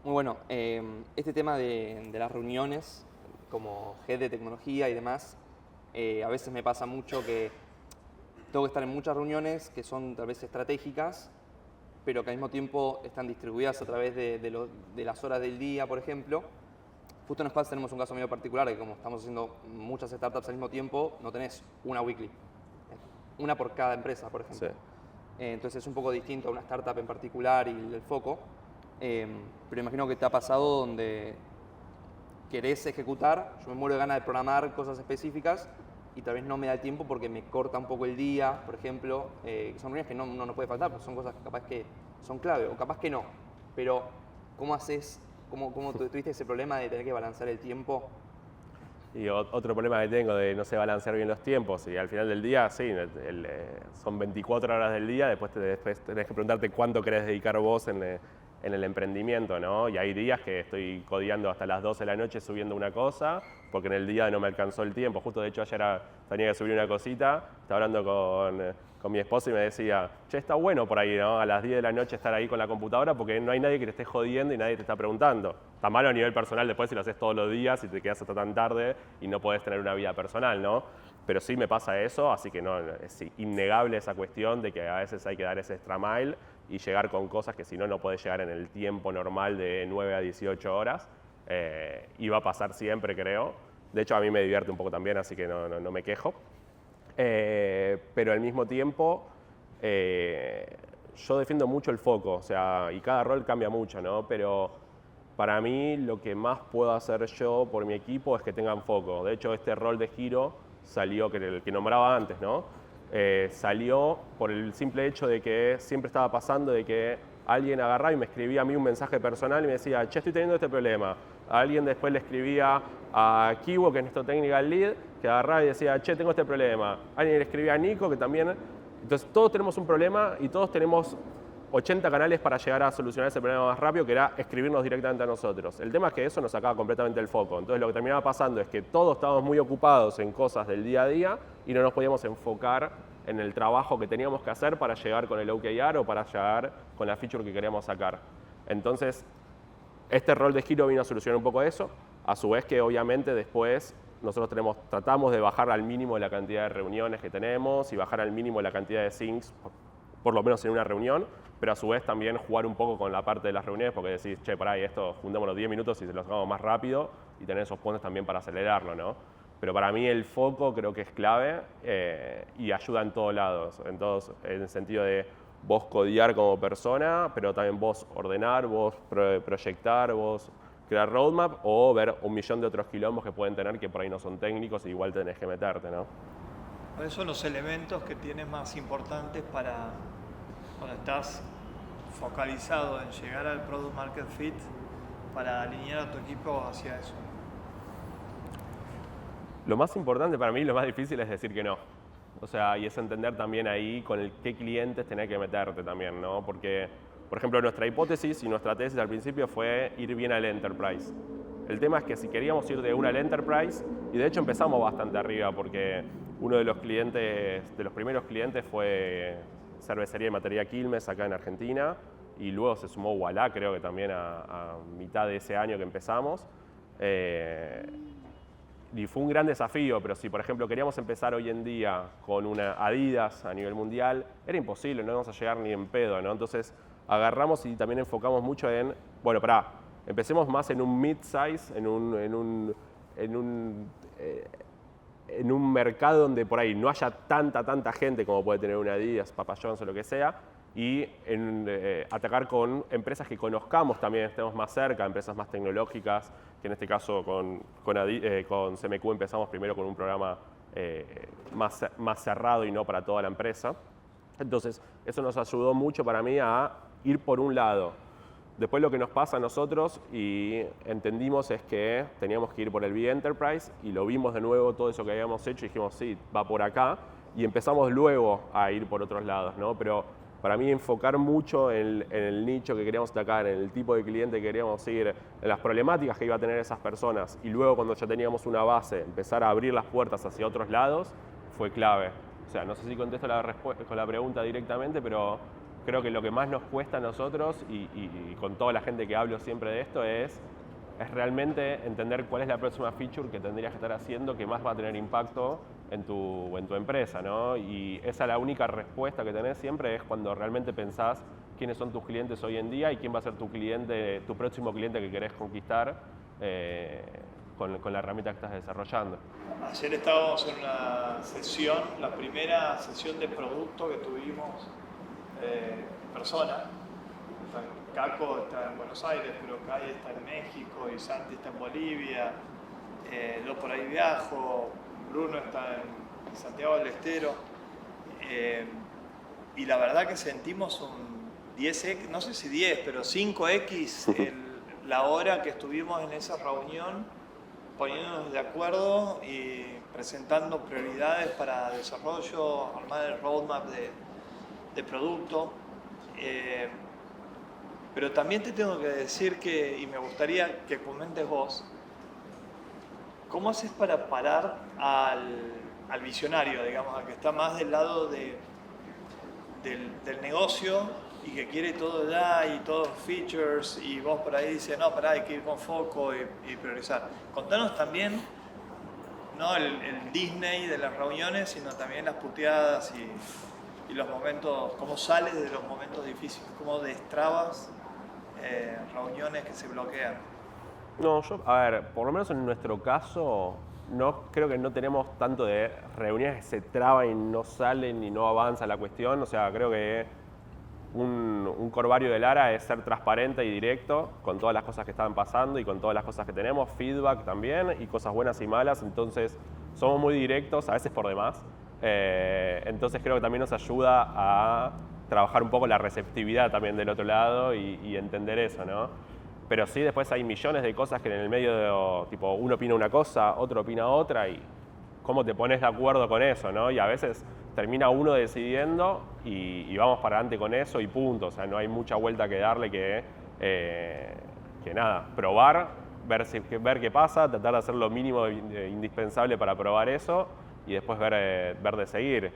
Muy bueno. Este tema de las reuniones como head de tecnología y demás, a veces me pasa mucho que tengo que estar en muchas reuniones que son tal vez estratégicas, pero que al mismo tiempo están distribuidas a través de las horas del día, por ejemplo. Justo en Squads tenemos un caso medio particular, que como estamos haciendo muchas startups al mismo tiempo, no tenés una weekly, una por cada empresa, por ejemplo. Sí. Entonces es un poco distinto a una startup en particular y el foco, pero imagino que te ha pasado donde querés ejecutar, yo me muero de ganas de programar cosas específicas y tal vez no me da el tiempo porque me corta un poco el día, por ejemplo, que son reuniones que uno no puede faltar, porque son cosas que capaz que son clave o capaz que no, pero ¿cómo haces, cómo tuviste ese problema de tener que balancear el tiempo? Y otro problema que tengo de no sé balancear bien los tiempos y al final del día, sí, son 24 horas del día, después tenés que preguntarte cuánto querés dedicar vos en el emprendimiento, ¿no? Y hay días que estoy codeando hasta las 12 de la noche subiendo una cosa, porque en el día no me alcanzó el tiempo. Justo de hecho ayer tenía que subir una cosita, estaba hablando con mi esposa y me decía, che, está bueno por ahí, ¿no? A las 10 de la noche estar ahí con la computadora porque no hay nadie que te esté jodiendo y nadie te está preguntando. Está malo a nivel personal después si lo haces todos los días y te quedas hasta tan tarde y no podés tener una vida personal, ¿no? Pero sí me pasa eso, así que no, es innegable esa cuestión de que a veces hay que dar ese extra mile y llegar con cosas que si no, no podés llegar en el tiempo normal de 9 a 18 horas. Y va a pasar siempre, creo. De hecho, a mí me divierte un poco también, así que no me quejo. Pero al mismo tiempo, yo defiendo mucho el foco, o sea, y cada rol cambia mucho, ¿no? Pero para mí lo que más puedo hacer yo por mi equipo es que tengan foco. De hecho, este rol de giro salió, el que nombraba antes, ¿no? Salió por el simple hecho de que siempre estaba pasando de que alguien agarraba y me escribía a mí un mensaje personal y me decía, che, estoy teniendo este problema. Alguien después le escribía a Kiwo, que es nuestro technical lead, que agarraba y decía, che, tengo este problema. Alguien le escribía a Nico, que también... Entonces todos tenemos un problema y todos tenemos 80 canales para llegar a solucionar ese problema más rápido, que era escribirnos directamente a nosotros. El tema es que eso nos sacaba completamente el foco. Entonces lo que terminaba pasando es que todos estábamos muy ocupados en cosas del día a día y no nos podíamos enfocar en el trabajo que teníamos que hacer para llegar con el OKR o para llegar con la feature que queríamos sacar. Entonces, este rol de Hiro vino a solucionar un poco eso, a su vez que obviamente después nosotros tratamos de bajar al mínimo la cantidad de reuniones que tenemos y bajar al mínimo la cantidad de syncs, por lo menos en una reunión, pero a su vez también jugar un poco con la parte de las reuniones, porque decís, che, pará, y esto juntémonos 10 minutos y se los hagamos más rápido y tener esos puentes también para acelerarlo, ¿no? Pero para mí el foco creo que es clave y ayuda en todos lados, en el sentido de vos codear como persona, pero también vos ordenar, vos proyectar, vos crear roadmap o ver un millón de otros quilombos que pueden tener que por ahí no son técnicos y igual tenés que meterte, ¿no? ¿Cuáles son los elementos que tienes más importantes para cuando estás focalizado en llegar al Product Market Fit para alinear a tu equipo hacia eso? Lo más importante para mí, lo más difícil es decir que no. O sea, y es entender también ahí con qué clientes tenés que meterte también, ¿no? Porque, por ejemplo, nuestra hipótesis y nuestra tesis al principio fue ir bien al Enterprise. El tema es que si queríamos ir de una al Enterprise, y de hecho empezamos bastante arriba, porque uno de los primeros clientes fue Cervecería y Matería Quilmes acá en Argentina, y luego se sumó Ualá, creo que también a mitad de ese año que empezamos. Y fue un gran desafío, pero si por ejemplo queríamos empezar hoy en día con una Adidas a nivel mundial, era imposible, no íbamos a llegar ni en pedo, ¿no? Entonces agarramos y también enfocamos mucho en, bueno, empecemos más en un mid-size, en un mercado donde por ahí no haya tanta gente como puede tener una Adidas, Papa John's o lo que sea, y atacar con empresas que conozcamos también, estemos más cerca, empresas más tecnológicas, que en este caso con CMQ empezamos primero con un programa más cerrado y no para toda la empresa. Entonces, eso nos ayudó mucho para mí a ir por un lado. Después lo que nos pasa a nosotros y entendimos es que teníamos que ir por el B-Enterprise y lo vimos de nuevo todo eso que habíamos hecho y dijimos, sí, va por acá, y empezamos luego a ir por otros lados, ¿no? Pero para mí enfocar mucho en el nicho que queríamos atacar, en el tipo de cliente que queríamos ir, en las problemáticas que iba a tener esas personas y luego cuando ya teníamos una base, empezar a abrir las puertas hacia otros lados, fue clave. O sea, no sé si contesto con la pregunta directamente, pero creo que lo que más nos cuesta a nosotros y con toda la gente que hablo siempre de esto es realmente entender cuál es la próxima feature que tendrías que estar haciendo que más va a tener impacto en tu empresa, ¿no? Y esa es la única respuesta que tenés siempre, es cuando realmente pensás quiénes son tus clientes hoy en día y quién va a ser tu próximo cliente que querés conquistar con la herramienta que estás desarrollando. Ayer estábamos en una sesión, la primera sesión de producto que tuvimos en persona. Caco está en Buenos Aires, pero Kai está en México y Santi está en Bolivia. Yo por ahí viajo, Bruno está en Santiago del Estero. Y la verdad que sentimos un 10x, no sé si 10, pero 5x la hora que estuvimos en esa reunión, poniéndonos de acuerdo y presentando prioridades para desarrollo, armar el roadmap de producto. Pero también te tengo que decir y me gustaría que comentes vos, ¿cómo haces para parar al visionario, digamos, al que está más del lado del negocio y que quiere todo ya y todos features y vos por ahí dices, no, pará, hay que ir con foco y priorizar? Contanos también, no el Disney de las reuniones, sino también las puteadas y los momentos, cómo sales de los momentos difíciles, cómo destrabas reuniones que se bloquean. No, a ver, por lo menos en nuestro caso, creo que no tenemos tanto de reuniones que se traban y no salen y no avanza la cuestión. O sea, creo que un corvario de Lara es ser transparente y directo con todas las cosas que están pasando y con todas las cosas que tenemos, feedback también y cosas buenas y malas. Entonces, somos muy directos, a veces por demás. Entonces, creo que también nos ayuda a trabajar un poco la receptividad también del otro lado y entender eso, ¿no? Pero sí, después hay millones de cosas que en el medio, tipo, uno opina una cosa, otro opina otra y cómo te pones de acuerdo con eso, ¿no? Y a veces termina uno decidiendo y vamos para adelante con eso y punto. O sea, no hay mucha vuelta que darle que nada, probar, ver qué pasa, tratar de hacer lo mínimo indispensable para probar eso y después ver de seguir.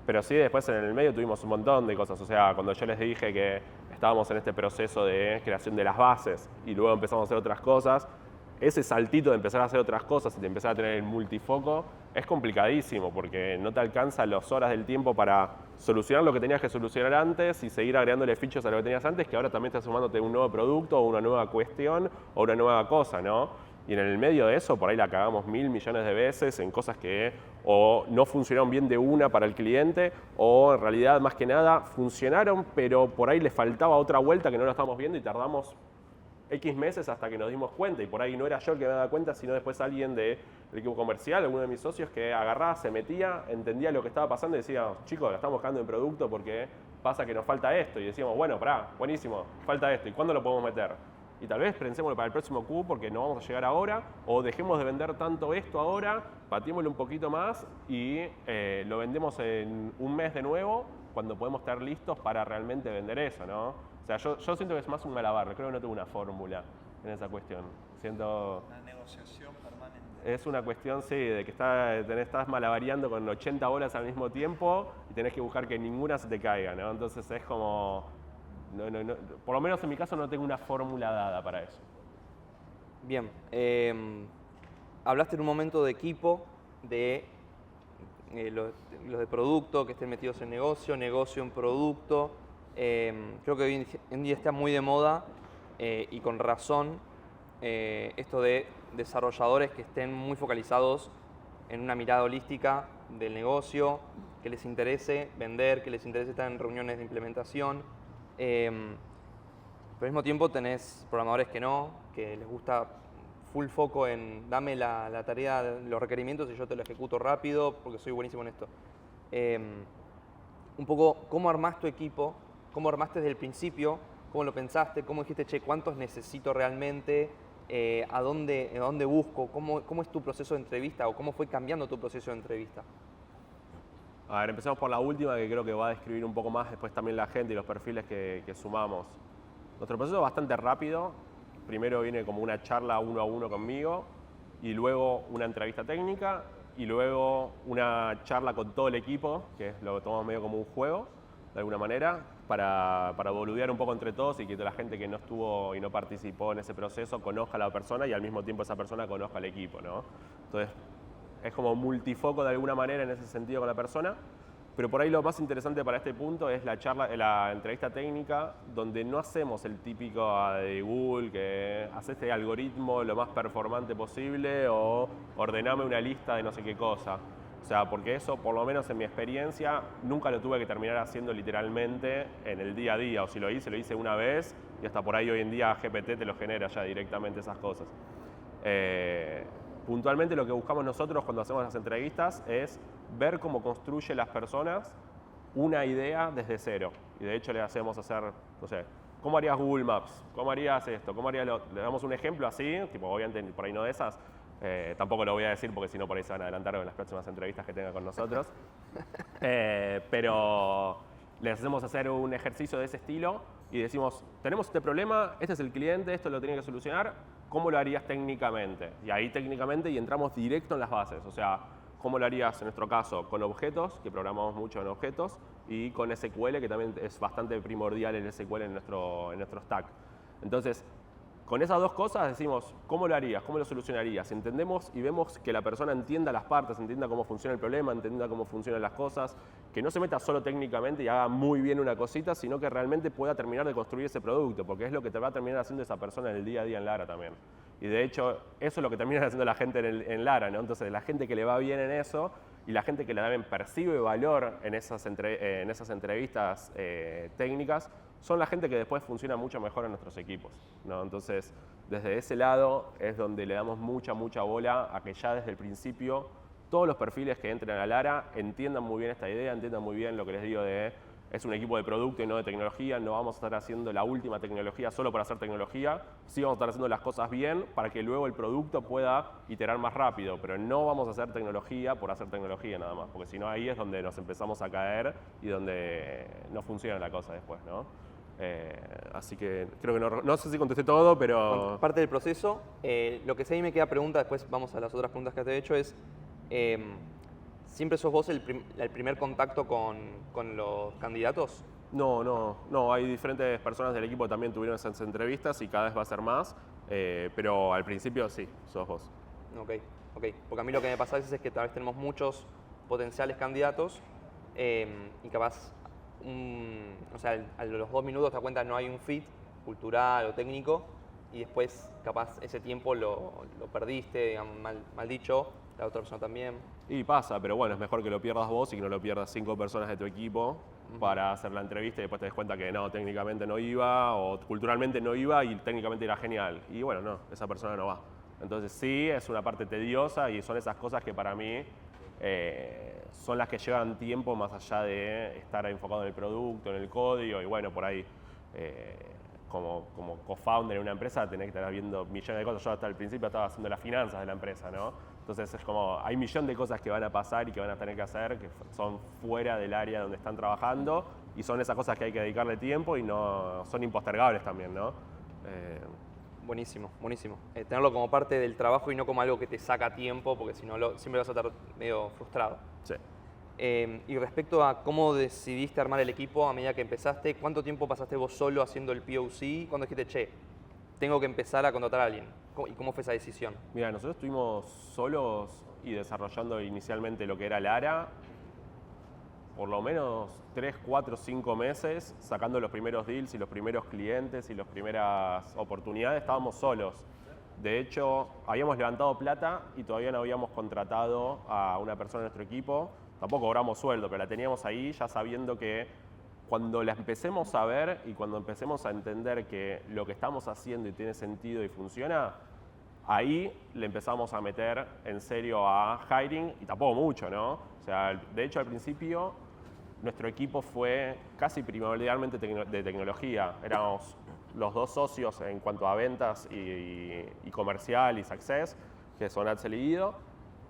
Pero sí, después en el medio tuvimos un montón de cosas. O sea, cuando yo les dije que estábamos en este proceso de creación de las bases y luego empezamos a hacer otras cosas, ese saltito de empezar a hacer otras cosas y de empezar a tener el multifoco es complicadísimo porque no te alcanzan las horas del tiempo para solucionar lo que tenías que solucionar antes y seguir agregándole features a lo que tenías antes, que ahora también estás sumándote un nuevo producto o una nueva cuestión o una nueva cosa, ¿no? Y en el medio de eso, por ahí la cagamos 1000 millones de veces en cosas que o no funcionaron bien de una para el cliente o en realidad, más que nada, funcionaron, pero por ahí le faltaba otra vuelta que no lo estábamos viendo y tardamos X meses hasta que nos dimos cuenta, y por ahí no era yo el que me daba cuenta, sino después alguien del equipo comercial, alguno de mis socios que agarraba, se metía, entendía lo que estaba pasando y decía, chicos, la estamos buscando en producto porque pasa que nos falta esto. Y decíamos, bueno, pará, buenísimo, falta esto, ¿y cuándo lo podemos meter? Y tal vez pensémoslo para el próximo Q porque no vamos a llegar ahora, o dejemos de vender tanto esto ahora, pateémoslo un poquito más y lo vendemos en un mes de nuevo, cuando podemos estar listos para realmente vender eso, ¿no? O sea, yo siento que es más un malabar, creo que no tengo una fórmula en esa cuestión. Siento... Una negociación permanente. Es una cuestión, sí, de que estás malabareando con 80 bolas al mismo tiempo y tenés que buscar que ninguna se te caiga, ¿no? Entonces es como... No, por lo menos en mi caso no tengo una fórmula dada para eso. Bien, hablaste en un momento de equipo, de los de producto, que estén metidos en negocio en producto. Creo que hoy en día está muy de moda y con razón esto de desarrolladores que estén muy focalizados en una mirada holística del negocio, que les interese vender, que les interese estar en reuniones de implementación. Pero al mismo tiempo tenés programadores que no, que les gusta full foco en dame la tarea, los requerimientos y yo te lo ejecuto rápido porque soy buenísimo en esto. Un poco, ¿cómo armás tu equipo? ¿Cómo armaste desde el principio? ¿Cómo lo pensaste? ¿Cómo dijiste, che, cuántos necesito realmente? ¿A dónde busco? ¿Cómo es tu proceso de entrevista o cómo fue cambiando tu proceso de entrevista? A ver, empecemos por la última, que creo que va a describir un poco más después también la gente y los perfiles que sumamos. Nuestro proceso es bastante rápido. Primero viene como una charla 1 a 1 conmigo y luego una entrevista técnica y luego una charla con todo el equipo, que lo tomamos medio como un juego, de alguna manera, para boludear un poco entre todos y que toda la gente que no estuvo y no participó en ese proceso conozca a la persona y al mismo tiempo esa persona conozca al equipo, ¿no? Entonces, es como multifoco de alguna manera en ese sentido con la persona, pero por ahí lo más interesante para este punto es la entrevista técnica, donde no hacemos el típico de Google que hace este algoritmo lo más performante posible o ordename una lista de no sé qué cosa. O sea, porque eso, por lo menos en mi experiencia, nunca lo tuve que terminar haciendo literalmente en el día a día. O si lo hice una vez y hasta por ahí hoy en día GPT te lo genera ya directamente esas cosas. Puntualmente lo que buscamos nosotros cuando hacemos las entrevistas es ver cómo construye las personas una idea desde cero. Y de hecho le hacemos hacer, no sé, ¿cómo harías Google Maps? ¿Cómo harías esto? ¿Cómo harías lo? Le damos un ejemplo así, tipo obviamente por ahí no de esas. Tampoco lo voy a decir porque si no por ahí se van a adelantar en las próximas entrevistas que tenga con nosotros. Pero les hacemos hacer un ejercicio de ese estilo y decimos, tenemos este problema, este es el cliente, esto lo tiene que solucionar, ¿cómo lo harías técnicamente? Y ahí técnicamente y entramos directo en las bases, o sea, ¿cómo lo harías en nuestro caso? Con objetos, que programamos mucho en objetos, y con SQL, que también es bastante primordial el SQL en nuestro stack. Entonces, con esas dos cosas decimos, ¿cómo lo harías? ¿Cómo lo solucionarías? Entendemos y vemos que la persona entienda las partes, entienda cómo funciona el problema, entienda cómo funcionan las cosas, que no se meta solo técnicamente y haga muy bien una cosita, sino que realmente pueda terminar de construir ese producto, porque es lo que te va a terminar haciendo esa persona en el día a día en Lara también. Y de hecho, eso es lo que termina haciendo la gente en Lara, ¿no? Entonces, la gente que le va bien en eso y la gente que le también percibe valor en esas entrevistas técnicas, son la gente que después funciona mucho mejor en nuestros equipos, ¿no? Entonces, desde ese lado es donde le damos mucha bola a que ya desde el principio todos los perfiles que entren a Lara entiendan muy bien esta idea, entiendan muy bien lo que les digo de es un equipo de producto y no de tecnología, no vamos a estar haciendo la última tecnología solo por hacer tecnología, sí vamos a estar haciendo las cosas bien para que luego el producto pueda iterar más rápido, pero no vamos a hacer tecnología por hacer tecnología nada más, porque si no ahí es donde nos empezamos a caer y donde no funciona la cosa después, ¿no? Así que creo que no sé si contesté todo, pero... Parte del proceso, lo que sí ahí me queda pregunta, después vamos a las otras preguntas que te he hecho, es ¿siempre sos vos el primer contacto con los candidatos? No, hay diferentes personas del equipo que también tuvieron esas entrevistas y cada vez va a ser más, pero al principio sí, sos vos. Ok, porque a mí lo que me pasa a veces es que tal vez tenemos muchos potenciales candidatos y capaz, o sea, a los 2 minutos te das cuenta que no hay un fit cultural o técnico y después capaz ese tiempo lo perdiste, digamos, mal dicho, la otra persona también. Y pasa, pero bueno, es mejor que lo pierdas vos y que no lo pierdas 5 personas de tu equipo para hacer la entrevista y después te des cuenta que no, técnicamente no iba o culturalmente no iba y técnicamente era genial. Y bueno, no, esa persona no va. Entonces sí, es una parte tediosa y son esas cosas que para mí son las que llevan tiempo más allá de estar enfocado en el producto, en el código y bueno, por ahí como co-founder en una empresa tenés que estar viendo millones de cosas. Yo hasta el principio estaba haciendo las finanzas de la empresa, ¿no? Entonces es como, hay un millón de cosas que van a pasar y que van a tener que hacer que son fuera del área donde están trabajando y son esas cosas que hay que dedicarle tiempo y no son impostergables también, ¿no? Buenísimo. Tenerlo como parte del trabajo y no como algo que te saca tiempo, porque si no siempre vas a estar medio frustrado. Sí. Y respecto a cómo decidiste armar el equipo a medida que empezaste, ¿cuánto tiempo pasaste vos solo haciendo el POC? ¿Cuándo dijiste, che, tengo que empezar a contratar a alguien? ¿Y cómo fue esa decisión? Mira, nosotros estuvimos solos y desarrollando inicialmente lo que era Lara, por lo menos 3, 4, 5 meses, sacando los primeros deals y los primeros clientes y las primeras oportunidades, estábamos solos. De hecho, habíamos levantado plata y todavía no habíamos contratado a una persona en nuestro equipo. Tampoco cobramos sueldo, pero la teníamos ahí ya sabiendo que cuando la empecemos a ver y cuando empecemos a entender que lo que estamos haciendo y tiene sentido y funciona, ahí le empezamos a meter en serio a hiring y tampoco mucho, ¿no? O sea, de hecho al principio nuestro equipo fue casi primordialmente de tecnología. Éramos los 2 socios en cuanto a ventas y comercial y success, que son Axel y Guido,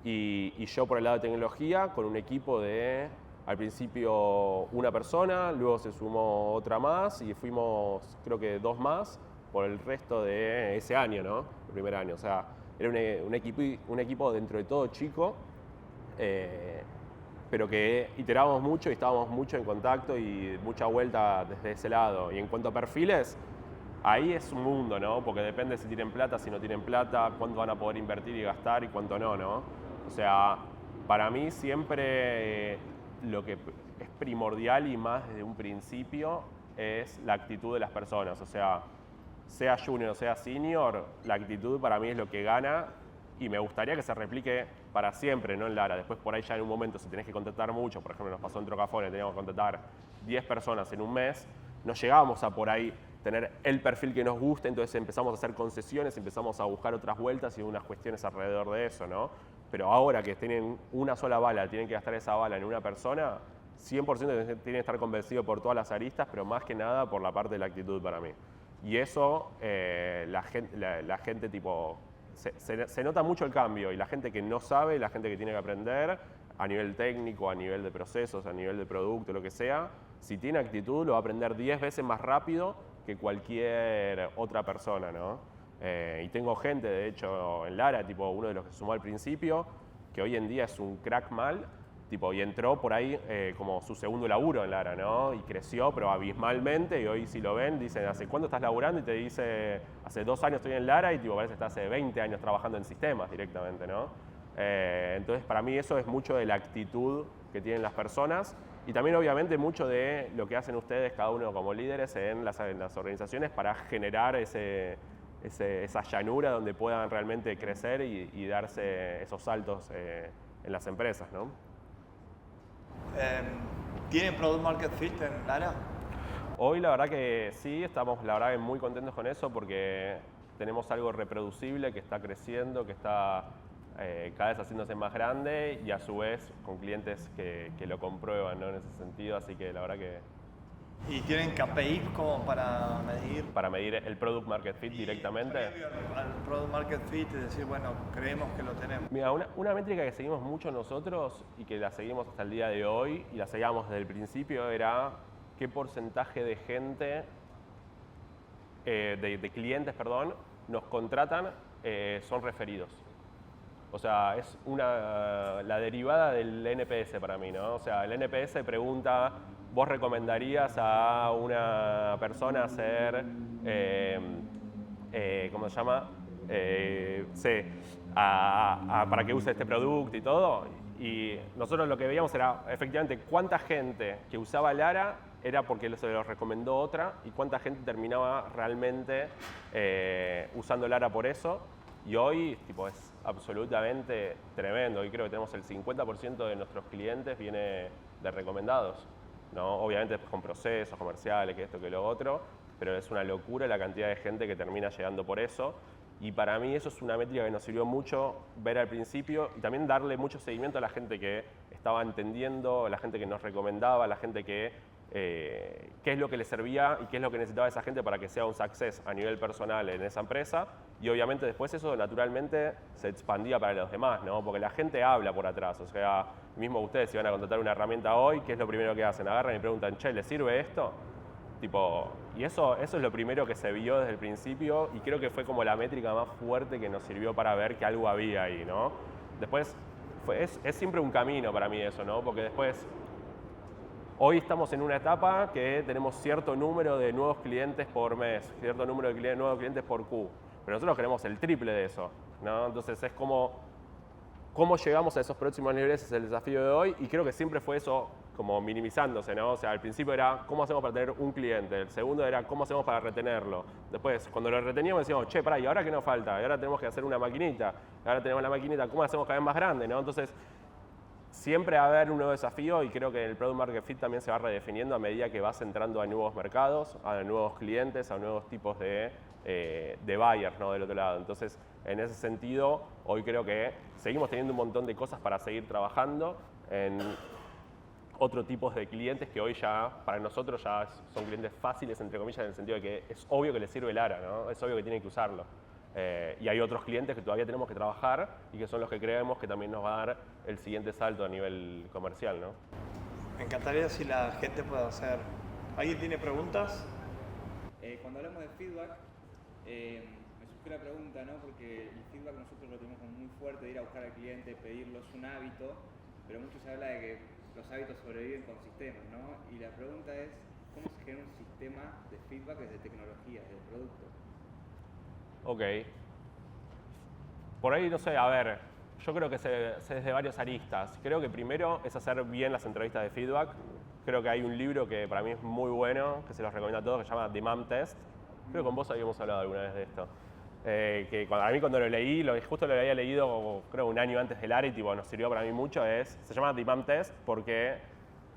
y yo por el lado de tecnología con un equipo de, al principio una persona, luego se sumó otra más y fuimos creo que 2 más por el resto de ese año, ¿no? El primer año, o sea, era un equipo dentro de todo chico, pero que iterábamos mucho y estábamos mucho en contacto y mucha vuelta desde ese lado. Y en cuanto a perfiles, ahí es un mundo, ¿no? Porque depende si tienen plata, si no tienen plata, cuánto van a poder invertir y gastar y cuánto no, ¿no? O sea, para mí siempre lo que es primordial y más desde un principio es la actitud de las personas. O sea junior o sea senior, la actitud para mí es lo que gana y me gustaría que se replique para siempre, no en Lara. Después por ahí ya en un momento si tenés que contratar mucho, por ejemplo nos pasó en Trocafone, teníamos que contratar 10 personas en un mes, no llegábamos a por ahí tener el perfil que nos gusta, entonces empezamos a hacer concesiones, empezamos a buscar otras vueltas y unas cuestiones alrededor de eso, ¿no? Pero ahora que tienen una sola bala, tienen que gastar esa bala en una persona, 100% tienen que estar convencido por todas las aristas, pero más que nada por la parte de la actitud para mí. Y eso, la gente tipo, se nota mucho el cambio y la gente que no sabe, la gente que tiene que aprender a nivel técnico, a nivel de procesos, a nivel de producto, lo que sea, si tiene actitud lo va a aprender 10 veces más rápido que cualquier otra persona, ¿no? Y tengo gente, de hecho, en Lara, tipo uno de los que sumó al principio, que hoy en día es un crack mal, tipo, y entró por ahí como su segundo laburo en Lara, ¿no? Y creció, pero abismalmente, y hoy si lo ven, dicen, ¿hace cuánto estás laburando? Y te dice, hace 2 años estoy en Lara, y tipo, parece que está hace 20 años trabajando en sistemas directamente, ¿no? Entonces, para mí eso es mucho de la actitud que tienen las personas, y también obviamente mucho de lo que hacen ustedes, cada uno como líderes, en las organizaciones para generar esa llanura donde puedan realmente crecer y darse esos saltos en las empresas, ¿no? ¿Tienen Product Market Fit en Lara? Hoy la verdad que sí, estamos la verdad que muy contentos con eso porque tenemos algo reproducible que está creciendo, que está cada vez haciéndose más grande y a su vez con clientes que lo comprueban, ¿no? En ese sentido, así que la verdad que ¿Y tienen KPIs como para medir? Para medir el Product Market Fit directamente. Previo al Product Market Fit, es decir, bueno, creemos que lo tenemos. Mira, una métrica que seguimos mucho nosotros y que la seguimos hasta el día de hoy y la seguíamos desde el principio era qué porcentaje de gente, de clientes, perdón, nos contratan, son referidos. O sea, es la derivada del NPS para mí, ¿no? O sea, el NPS pregunta, ¿vos recomendarías a una persona hacer, ¿cómo se llama? Para que use este producto y todo? Y nosotros lo que veíamos era, efectivamente, cuánta gente que usaba Lara era porque se lo recomendó otra y cuánta gente terminaba realmente usando Lara por eso. Y hoy tipo, es absolutamente tremendo. Hoy creo que tenemos el 50% de nuestros clientes viene de recomendados, ¿no? Obviamente con procesos comerciales, que esto, que lo otro, pero es una locura la cantidad de gente que termina llegando por eso. Y para mí eso es una métrica que nos sirvió mucho ver al principio y también darle mucho seguimiento a la gente que estaba entendiendo, a la gente que nos recomendaba, a la gente que qué es lo que le servía y qué es lo que necesitaba esa gente para que sea un success a nivel personal en esa empresa. Y obviamente después eso naturalmente se expandía para los demás, ¿no? Porque la gente habla por atrás. O sea, mismo ustedes si van a contratar una herramienta hoy, ¿qué es lo primero que hacen? Agarran y preguntan, che, ¿les sirve esto? Tipo, y eso es lo primero que se vio desde el principio y creo que fue como la métrica más fuerte que nos sirvió para ver que algo había ahí, ¿no? Después, es siempre un camino para mí eso, ¿no? Porque después, hoy estamos en una etapa que tenemos cierto número de nuevos clientes por mes, cierto número de nuevos clientes por Q, pero nosotros queremos el triple de eso, ¿no? Entonces es como, ¿cómo llegamos a esos próximos niveles? Es el desafío de hoy y creo que siempre fue eso como minimizándose, ¿no? O sea, al principio era cómo hacemos para tener un cliente, el segundo era cómo hacemos para retenerlo. Después, cuando lo reteníamos decíamos, che, pará, ¿y ahora qué nos falta? Y ahora tenemos que hacer una maquinita, ahora tenemos la maquinita, ¿cómo la hacemos cada vez más grande, ¿no? Entonces, siempre va a haber un nuevo desafío y creo que el Product Market Fit también se va redefiniendo a medida que vas entrando a nuevos mercados, a nuevos clientes, a nuevos tipos de buyers, ¿no? Del otro lado. Entonces, en ese sentido, hoy creo que seguimos teniendo un montón de cosas para seguir trabajando en otro tipo de clientes que hoy ya, para nosotros, ya son clientes fáciles, entre comillas, en el sentido de que es obvio que les sirve el ARA, ¿no? Es obvio que tienen que usarlo. Y hay otros clientes que todavía tenemos que trabajar y que son los que creemos que también nos va a dar el siguiente salto a nivel comercial, ¿no? Me encantaría si la gente puede hacer... ¿Alguien tiene preguntas? Cuando hablamos de feedback, me surgió la pregunta, ¿no? Porque el feedback nosotros lo tenemos como muy fuerte, de ir a buscar al cliente, pedirlo, es un hábito, pero mucho se habla de que los hábitos sobreviven con sistemas, ¿no? Y la pregunta es, ¿cómo se genera un sistema de feedback desde tecnología, desde producto? Ok. Por ahí, no sé, a ver, yo creo que se desde varias aristas. Creo que primero es hacer bien las entrevistas de feedback. Creo que hay un libro que para mí es muy bueno, que se los recomiendo a todos, que se llama The MAM Test. Creo que con vos habíamos hablado alguna vez de esto. Que a mí cuando lo leí, justo lo había leído creo un año antes del ARA y tipo, nos sirvió para mí mucho, se llama The MAM Test porque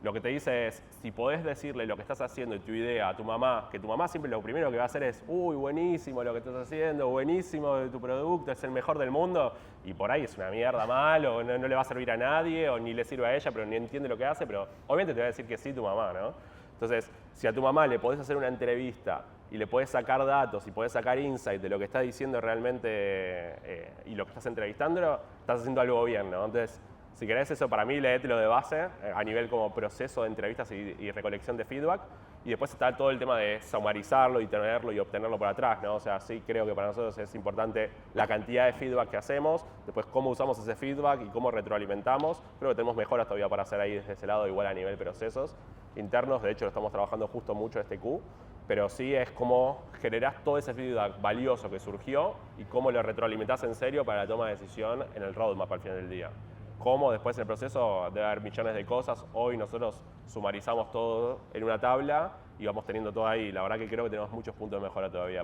lo que te dice es, si podés decirle lo que estás haciendo y tu idea a tu mamá, que tu mamá siempre lo primero que va a hacer es, uy, buenísimo lo que estás haciendo, buenísimo de tu producto, es el mejor del mundo, y por ahí es una mierda mal, o no le va a servir a nadie, o ni le sirve a ella, pero ni entiende lo que hace, pero obviamente te va a decir que sí tu mamá, ¿no? Entonces, si a tu mamá le podés hacer una entrevista y le podés sacar datos y podés sacar insight de lo que está diciendo realmente y lo que estás entrevistando, estás haciendo algo bien, ¿no? Entonces, si querés eso, para mí, léetelo de base a nivel como proceso de entrevistas y recolección de feedback. Y después está todo el tema de sumarizarlo y tenerlo y obtenerlo por atrás, ¿no? O sea, sí creo que para nosotros es importante la cantidad de feedback que hacemos, después cómo usamos ese feedback y cómo retroalimentamos. Creo que tenemos mejoras todavía para hacer ahí desde ese lado, igual a nivel procesos internos. De hecho, lo estamos trabajando justo mucho este Q. Pero sí es cómo generás todo ese feedback valioso que surgió y cómo lo retroalimentás en serio para la toma de decisión en el roadmap al final del día. Cómo después del proceso debe haber millones de cosas. Hoy nosotros sumarizamos todo en una tabla y vamos teniendo todo ahí. La verdad que creo que tenemos muchos puntos de mejora todavía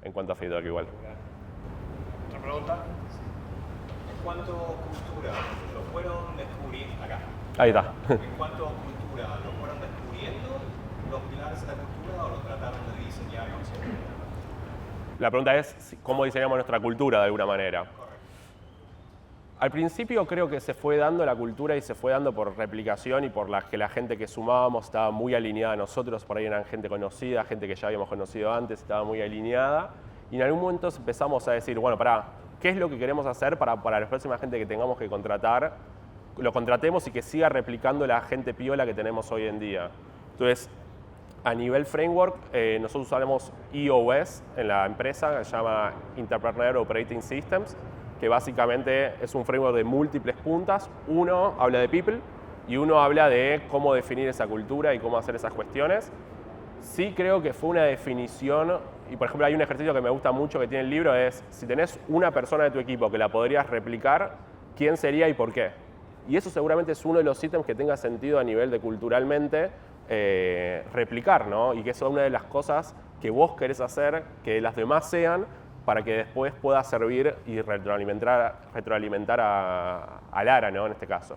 en cuanto a feedback igual. ¿Otra pregunta? En cuanto a cultura, lo fueron descubriendo acá. Ahí está. En cuanto a cultura, ¿lo fueron descubriendo los pilares de la cultura o lo trataron de diseñar? No sé. La pregunta es cómo diseñamos nuestra cultura de alguna manera. Al principio creo que se fue dando la cultura y se fue dando por replicación y por que la gente que sumábamos estaba muy alineada a nosotros, por ahí eran gente conocida, gente que ya habíamos conocido antes, estaba muy alineada. Y en algún momento empezamos a decir, bueno, ¿qué es lo que queremos hacer para la próxima gente que tengamos que contratar? Lo contratemos y que siga replicando la gente piola que tenemos hoy en día. Entonces, a nivel framework, nosotros usamos EOS en la empresa, que se llama Entrepreneur Operating Systems, que básicamente es un framework de múltiples puntas. Uno habla de people y uno habla de cómo definir esa cultura y cómo hacer esas cuestiones. Sí creo que fue una definición, y por ejemplo hay un ejercicio que me gusta mucho que tiene el libro, es si tenés una persona de tu equipo que la podrías replicar, ¿quién sería y por qué? Y eso seguramente es uno de los ítems que tenga sentido a nivel de culturalmente replicar, ¿no? Y que eso es una de las cosas que vos querés hacer, que las demás sean, para que después pueda servir y retroalimentar a Lara, ¿no? En este caso.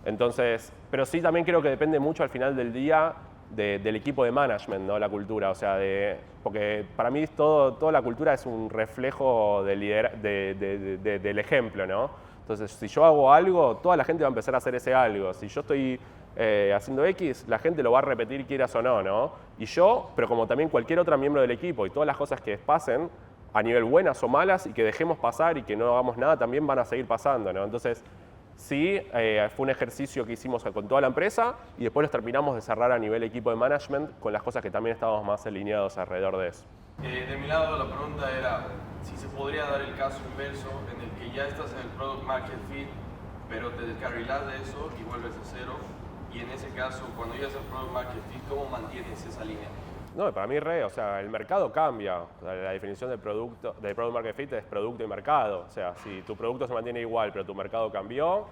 Entonces, pero sí también creo que depende mucho al final del día del equipo de management, ¿no? La cultura, o sea, porque para mí toda la cultura es un reflejo del ejemplo, ¿no? Entonces, si yo hago algo, toda la gente va a empezar a hacer ese algo. Si yo estoy haciendo X, la gente lo va a repetir quieras o no, ¿no? Y yo, pero como también cualquier otro miembro del equipo y todas las cosas que pasen, a nivel buenas o malas, y que dejemos pasar y que no hagamos nada, también van a seguir pasando, ¿no? Entonces, sí, fue un ejercicio que hicimos con toda la empresa y después los terminamos de cerrar a nivel equipo de management con las cosas que también estábamos más alineados alrededor de eso. De mi lado, la pregunta era si se podría dar el caso inverso en el que ya estás en el Product Market Fit, pero te descarrilas de eso y vuelves a cero. Y en ese caso, cuando llegas al Product Market Fit, ¿cómo mantienes esa línea? No, para mí o sea, el mercado cambia. La definición del Product Market Fit es producto y mercado. O sea, si tu producto se mantiene igual, pero tu mercado cambió,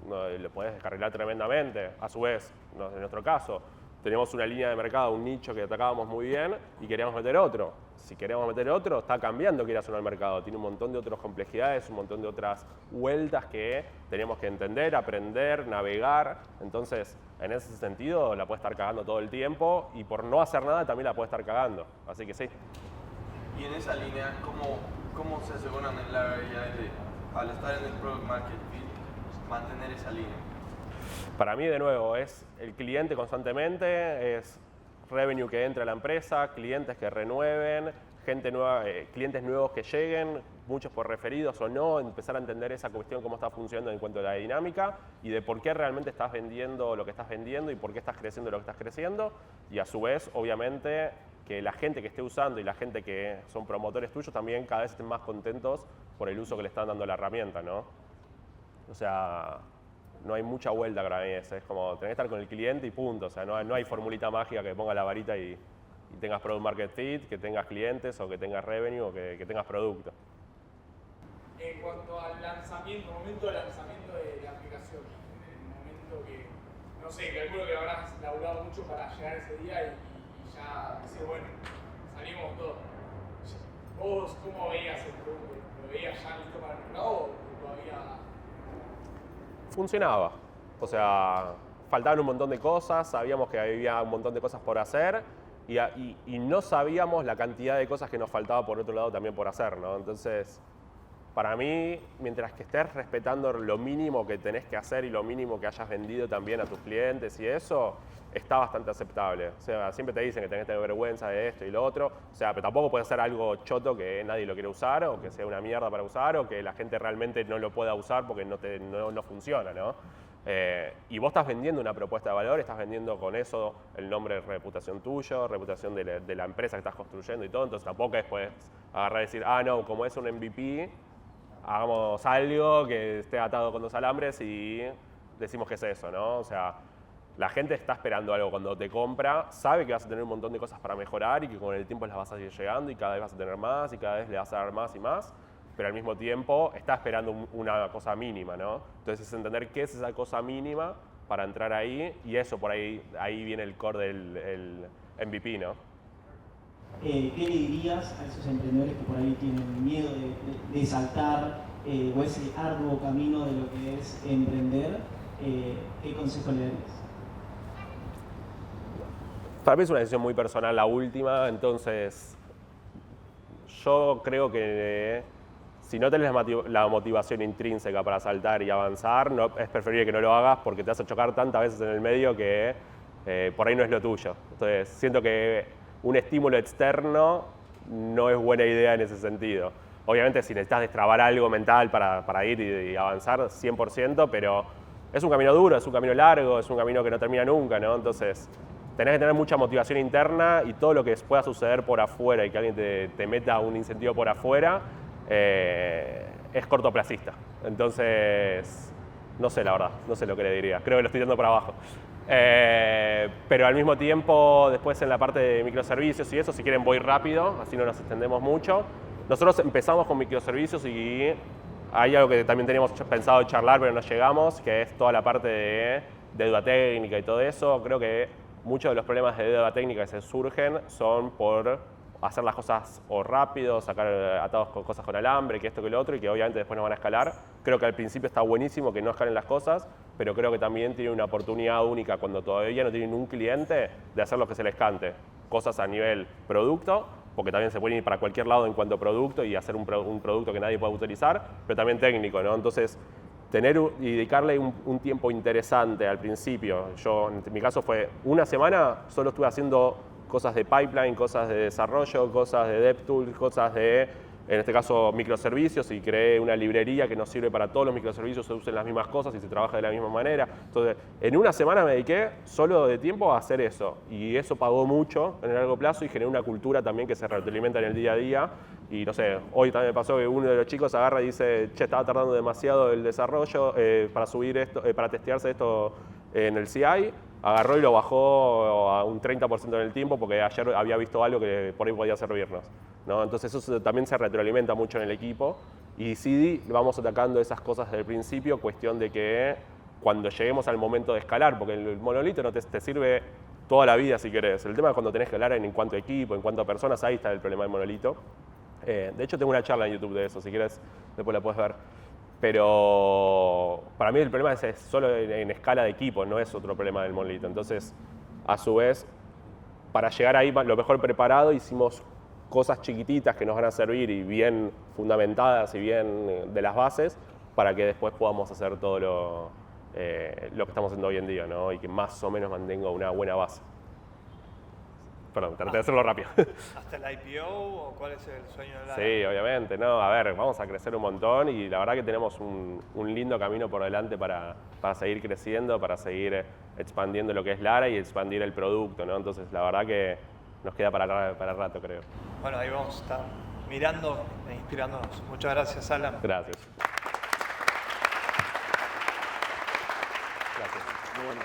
lo puedes descarrilar tremendamente. A su vez, en nuestro caso, teníamos una línea de mercado, un nicho que atacábamos muy bien y queríamos meter otro. Si queremos meter otro, está cambiando quieras o no el mercado. Tiene un montón de otras complejidades, un montón de otras vueltas que tenemos que entender, aprender, navegar. Entonces, en ese sentido, la puede estar cagando todo el tiempo y por no hacer nada también la puede estar cagando. Así que sí. Y en esa línea, ¿cómo se aseguran en la realidad de, al estar en el Product Market Fit, mantener esa línea? Para mí, de nuevo, es el cliente constantemente, es revenue que entra a la empresa, clientes que renueven, gente nueva, clientes nuevos que lleguen, muchos por referidos o no, empezar a entender esa cuestión, cómo está funcionando en cuanto a la dinámica y de por qué realmente estás vendiendo lo que estás vendiendo y por qué estás creciendo lo que estás creciendo. Y a su vez, obviamente, que la gente que esté usando y la gente que son promotores tuyos también cada vez estén más contentos por el uso que le están dando a la herramienta, ¿no? O sea, no hay mucha vuelta para mí, es como tener que estar con el cliente y punto. O sea, no hay formulita mágica que ponga la varita y tengas Product Market Fit, que tengas clientes o que tengas revenue o que tengas producto. En cuanto al lanzamiento, momento de lanzamiento de la aplicación, en el momento que, no sé, calculo que habrás laburado mucho para llegar ese día y ya decir, bueno, salimos todos. ¿Vos cómo veías el producto? ¿Lo veías ya listo para el mercado o todavía...? Funcionaba. O sea, faltaban un montón de cosas, sabíamos que había un montón de cosas por hacer y no sabíamos la cantidad de cosas que nos faltaba por otro lado también por hacer, ¿no? Entonces, para mí, mientras que estés respetando lo mínimo que tenés que hacer y lo mínimo que hayas vendido también a tus clientes y eso, está bastante aceptable. O sea, siempre te dicen que tenés que tener vergüenza de esto y lo otro, o sea, pero tampoco puede ser algo choto que nadie lo quiere usar o que sea una mierda para usar o que la gente realmente no lo pueda usar porque no funciona, ¿no? Y vos estás vendiendo una propuesta de valor, estás vendiendo con eso el nombre de reputación tuyo, reputación de la empresa que estás construyendo y todo, entonces tampoco es pues agarrar y decir, ah, no, como es un MVP, hagamos algo que esté atado con dos alambres y decimos que es eso, ¿no? O sea, la gente está esperando algo cuando te compra, sabe que vas a tener un montón de cosas para mejorar y que con el tiempo las vas a ir llegando y cada vez vas a tener más y cada vez le vas a dar más y más, pero al mismo tiempo está esperando una cosa mínima, ¿no? Entonces es entender qué es esa cosa mínima para entrar ahí y eso por ahí viene el core del MVP, ¿no? ¿Qué le dirías a esos emprendedores que por ahí tienen miedo de saltar o ese arduo camino de lo que es emprender? ¿Qué consejo le darías? Para mí es una decisión muy personal la última, entonces yo creo que si no tenés la motivación intrínseca para saltar y avanzar, es preferible que no lo hagas porque te vas a chocar tantas veces en el medio que por ahí no es lo tuyo. Entonces, siento que un estímulo externo no es buena idea en ese sentido. Obviamente, si necesitas destrabar algo mental para ir y avanzar, 100%, pero es un camino duro, es un camino largo, es un camino que no termina nunca, ¿no? Entonces, tenés que tener mucha motivación interna y todo lo que pueda suceder por afuera y que alguien te meta un incentivo por afuera es cortoplacista. Entonces, no sé la verdad, no sé lo que le diría. Creo que lo estoy dando para abajo. Pero al mismo tiempo, después en la parte de microservicios y eso, si quieren voy rápido, así no nos extendemos mucho. Nosotros empezamos con microservicios y hay algo que también teníamos pensado charlar, pero no llegamos, que es toda la parte de deuda técnica y todo eso. Creo que muchos de los problemas de deuda técnica que se surgen son por hacer las cosas o rápido, sacar atados con cosas con alambre, que esto, que lo otro, y que obviamente después no van a escalar. Creo que al principio está buenísimo que no escalen las cosas, pero creo que también tiene una oportunidad única cuando todavía no tienen un cliente de hacer lo que se les cante. Cosas a nivel producto, porque también se pueden ir para cualquier lado en cuanto a producto y hacer un producto que nadie pueda utilizar, pero también técnico, ¿no? Entonces, tener y dedicarle un tiempo interesante al principio. Yo, en mi caso fue una semana, solo estuve haciendo cosas de pipeline, cosas de desarrollo, cosas de DevTools, cosas de, en este caso, microservicios, y creé una librería que nos sirve para todos los microservicios, se usen las mismas cosas y se trabaja de la misma manera. Entonces, en una semana me dediqué solo de tiempo a hacer eso, y eso pagó mucho en el largo plazo y generó una cultura también que se retroalimenta en el día a día. Y no sé, hoy también me pasó que uno de los chicos agarra y dice, che, estaba tardando demasiado el desarrollo para subir esto, para testearse esto en el CI. Agarró y lo bajó a un 30% en el tiempo porque ayer había visto algo que por ahí podía servirnos, ¿no? Entonces eso también se retroalimenta mucho en el equipo y sí vamos atacando esas cosas desde el principio, cuestión de que cuando lleguemos al momento de escalar, porque el monolito no te sirve toda la vida si querés. El tema es cuando tenés que escalar en cuanto a equipo, en cuanto a personas, ahí está el problema del monolito. De hecho tengo una charla en YouTube de eso, si querés después la puedes ver. Pero para mí el problema es solo en escala de equipo, no es otro problema del monolito. Entonces, a su vez, para llegar ahí lo mejor preparado, hicimos cosas chiquititas que nos van a servir y bien fundamentadas y bien de las bases para que después podamos hacer todo lo que estamos haciendo hoy en día, ¿no? Y que más o menos mantenga una buena base. Perdón, traté de hacerlo rápido. ¿Hasta el IPO o cuál es el sueño de la? Sí, obviamente. No, a ver, vamos a crecer un montón y la verdad que tenemos un lindo camino por delante para seguir creciendo, para seguir expandiendo lo que es Lara y expandir el producto, ¿no? Entonces, la verdad que nos queda para rato, creo. Bueno, ahí vamos a estar mirando e inspirándonos. Muchas gracias, Alan. Gracias. Muy bueno.